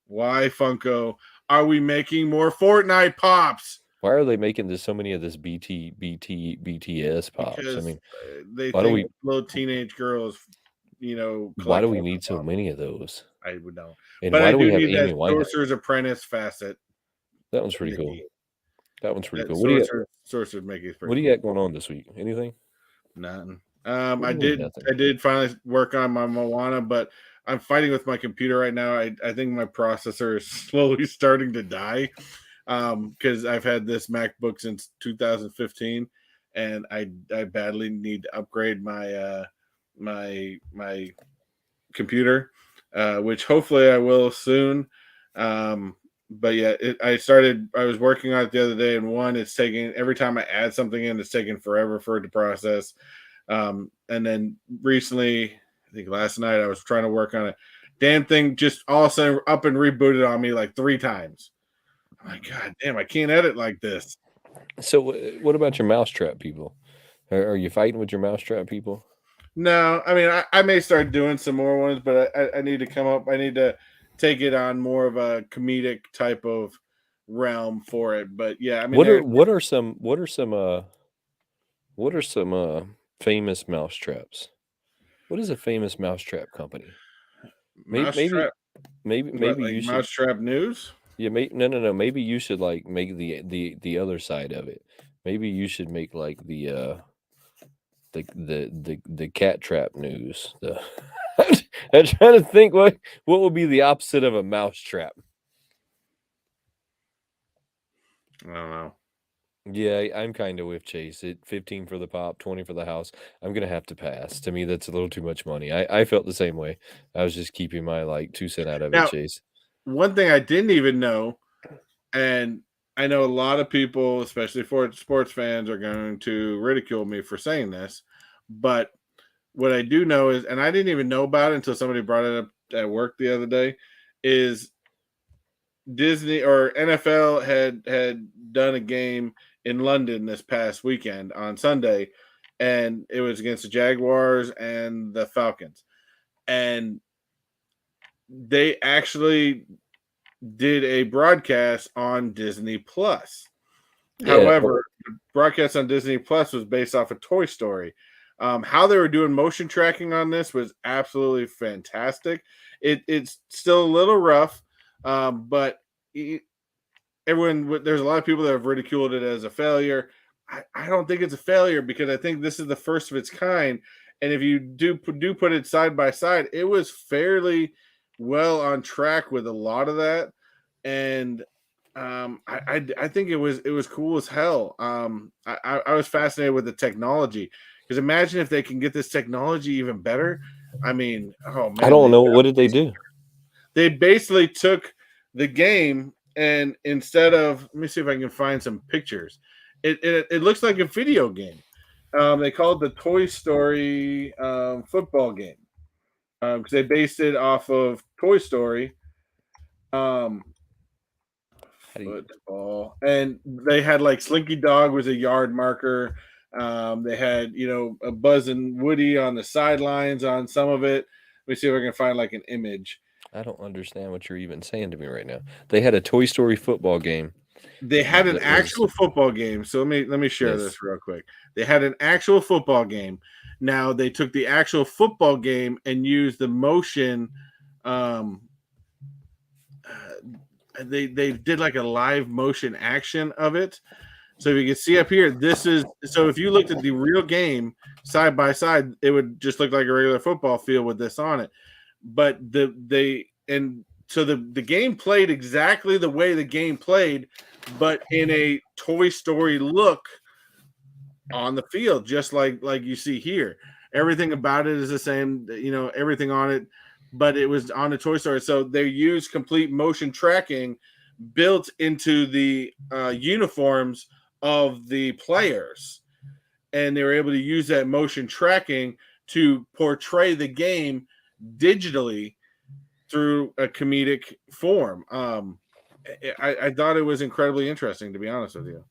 Funko are we making more Fortnite pops? Why are they making this so many of this BTS pops? I Because mean, they why do think we little teenage girls, why do collect we Funko need so Pops. many of those? I would know, And but why I do we do have need that Amy Winehouse? Sorcerer's Apprentice facet. That one's pretty cool. Mickey. That one's pretty That cool. What do you Sorcerer's Mickey is what pretty do you cool. got going on this week? Anything? Nothing. What do I you mean did nothing? I did finally work on my Moana, but I'm fighting with my computer right now. I think my processor is slowly starting to die. Because I've had this MacBook since 2015, and I badly need to upgrade my computer, which hopefully I will soon. But yeah, I was working on it the other day, and one, it's taking every time I add something in, it's taking forever for it to process. And then recently, I think last night, I was trying to work on it. Damn thing just all of a sudden up and rebooted on me like 3 times. I'm like, God damn, I can't edit like this. So, what about your mousetrap people? Are you fighting with your mousetrap people? No, I mean, I may start doing some more ones, but I need to come up. I need to take it on more of a comedic type of realm for it. But yeah, I mean, What are there what are some what are some what are some famous mousetraps? What is a famous mousetrap company? Maybe maybe mousetrap, maybe what maybe like you should. mousetrap news? Yeah, no. Maybe you should like make the other side of it. Maybe you should make like the cat trap news. The I'm trying to think what would be the opposite of a mouse trap. I don't know. Yeah, I'm kind of with Chase. 15 for the pop, 20 for the house. I'm gonna have to pass. To me, that's a little too much money. I felt the same way. I was just keeping my like 2 cent out of it, Now, Chase. one thing I didn't even know, and I know a lot of people, especially for sports fans, are going to ridicule me for saying this, but what I do know is, and I didn't even know about it until somebody brought it up at work the other day, is Disney or NFL had done a game in London this past weekend on Sunday, and it was against the Jaguars and the Falcons, and they actually did a broadcast on Disney Plus. Yeah, However, the broadcast on Disney Plus was based off of Toy Story. How they were doing motion tracking on this was absolutely fantastic. It's still a little rough, but everyone, there's a lot of people that have ridiculed it as a failure. I don't think it's a failure because I think this is the first of its kind. And if you do put it side by side, it was fairly well on track with a lot of that. And I think it was cool as hell. I was fascinated with the technology because imagine if they can get this technology even better. I mean, oh I man, don't know what did they do. they basically took the game and instead of, let me see if I can find some pictures. It looks like a video game. They called it the Toy Story football game because they based it off of Toy Story. Um, How do you, Football, and they had like Slinky Dog was a yard marker. They had a Buzz and Woody on the sidelines on some of it. Let me see if I can find like an image. I don't understand what you're even saying to me right now. They had a Toy Story football game They had an that was actual football game. So let me share yes. this real quick. They had an actual football game. Now they took the actual football game and used the motion. Um, they did like a live motion action of it. So if you can see up here, this is so if you looked at the real game side by side, it would just look like a regular football field with this on it. But the game played exactly the way the game played, but in a Toy Story look on the field, just like you see here. Everything about it is the same, everything on it, but it was on a Toy Story. So they used complete motion tracking built into the uniforms of the players, and they were able to use that motion tracking to portray the game digitally through a comedic form. I thought it was incredibly interesting, to be honest with you.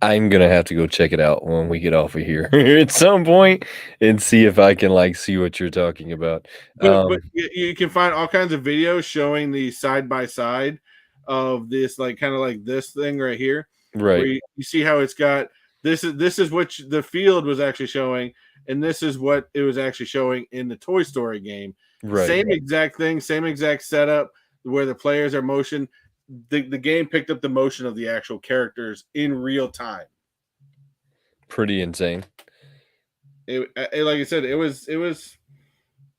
I'm gonna have to go check it out when we get off of here at some point and see if I can like see what you're talking about. But you can find all kinds of videos showing the side by side of this, like kind of like this thing right here, where Right, you see how it's got this is what the field was actually showing, and this is what it was actually showing in the Toy Story game. right. Same exact thing, same exact setup where the players are motion. The game picked up the motion of the actual characters in real time. Pretty insane. Like I said, it was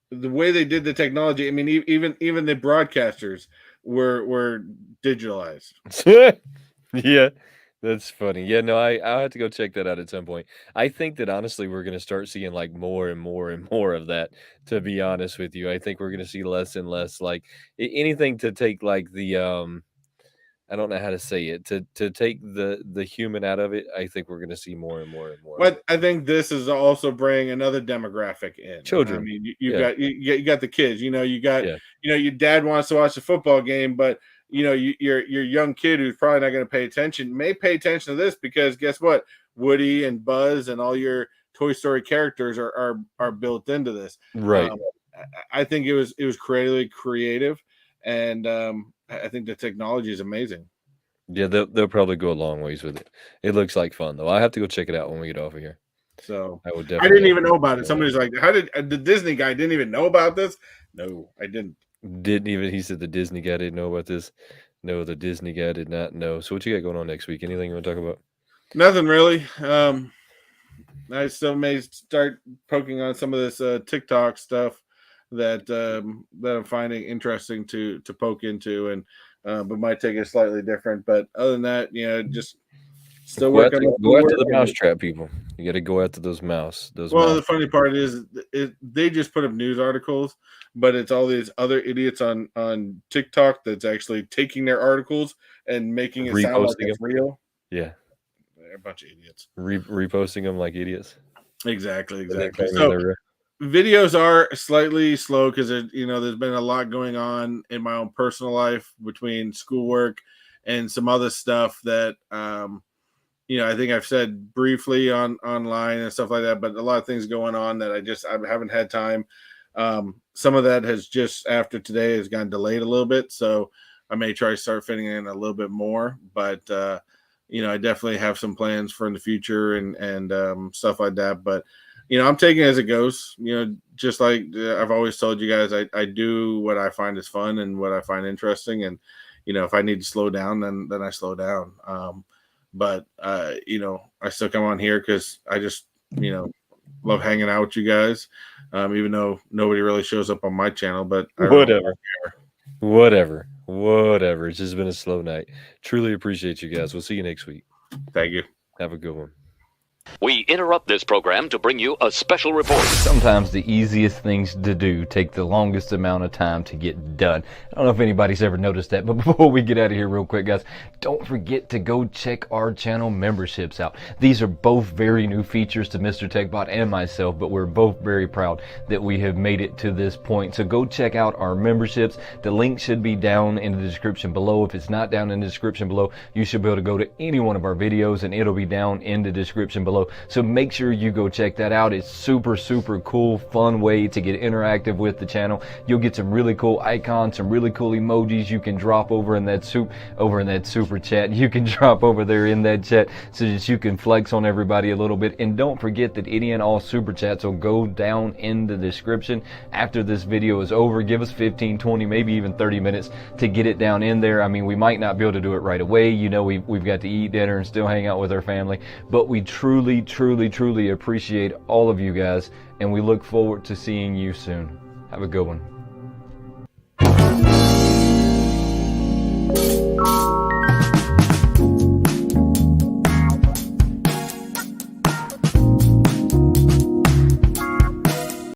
the way they did the technology. I mean, even the broadcasters were digitalized. Yeah, that's funny. Yeah, no, I'll have to go check that out at some point. I think that honestly we're gonna start seeing like more and more and more of that, to be honest with you. I think we're gonna see less and less like anything to take like the I don't know how to say it, to take the human out of it. I think we're gonna see more and more and more of But it. I think this is also bringing another demographic in. I Children. mean, Yeah, you got the kids. You got yeah, your dad wants to watch the football game, but your young kid who's probably not going to pay attention may pay attention to this because guess what? Woody and Buzz and all your Toy Story characters are built into this. right. Um, I think it was creatively creative, and I think the technology is amazing. Yeah, they'll probably go a long ways with it. It looks like fun though. I have to go check it out when we get off of here. So I would I definitely didn't have even to know about it. check it Somebody's like, "How did the Disney guy didn't even know about this?" No, I didn't. Didn't even he said the Disney guy didn't know about this. No, the Disney guy did not know. So what you got going on next week? Anything you want to talk about? Nothing really. I still may start poking on some of this TikTok stuff that I'm finding interesting to poke into, and but might take it slightly different. But other than that, just still working on Go schoolwork. after the mousetrap people. You got to go after those mouse. Well, the funny part is they just put up news articles, but it's all these other idiots on TikTok that's actually taking their articles and making it sound like Reposting it's them. real. Yeah, They're a bunch of idiots. reposting them like idiots. Exactly. And then So claiming they're real. videos are slightly slow because there's been a lot going on in my own personal life between schoolwork and some other stuff that I think I've said briefly online and stuff like that, but a lot of things going on that I haven't had time. Some of that has just after today has gotten delayed a little bit, so I may try to start fitting in a little bit more. But I definitely have some plans for in the future and stuff like that. But I'm taking it as it goes. Just like I've always told you guys, I do what I find is fun and what I find interesting, and if I need to slow down, then I slow down. But I still come on here because I just love hanging out with you guys, even though nobody really shows up on my channel. But Whatever. It's just been a slow night. Truly appreciate you guys. We'll see you next week. Thank you. Have a good one. We interrupt this program to bring you a special report. Sometimes the easiest things to do take the longest amount of time to get done. I don't know if anybody's ever noticed that, but before we get out of here real quick, guys, don't forget to go check our channel memberships out. These are both very new features to Mr. Techbot and myself, but we're both very proud that we have made it to this point. So go check out our memberships. The link should be down in the description below. If it's not down in the description below, you should be able to go to any one of our videos and it'll be down in the description below. So make sure you go check that out. It's super cool, fun way to get interactive with the channel. You'll get some really cool icons, some really cool emojis you can drop over in that super chat. You can drop over there in that chat so that you can flex on everybody a little bit. And don't forget that any and all super chats will go down in the description after this video is over. Give us 15, 20, maybe even 30 minutes to get it down in there. I mean, we might not be able to do it right away. We've got to eat dinner and still hang out with our family, but we truly appreciate all of you guys, and we look forward to seeing you soon. Have a good one.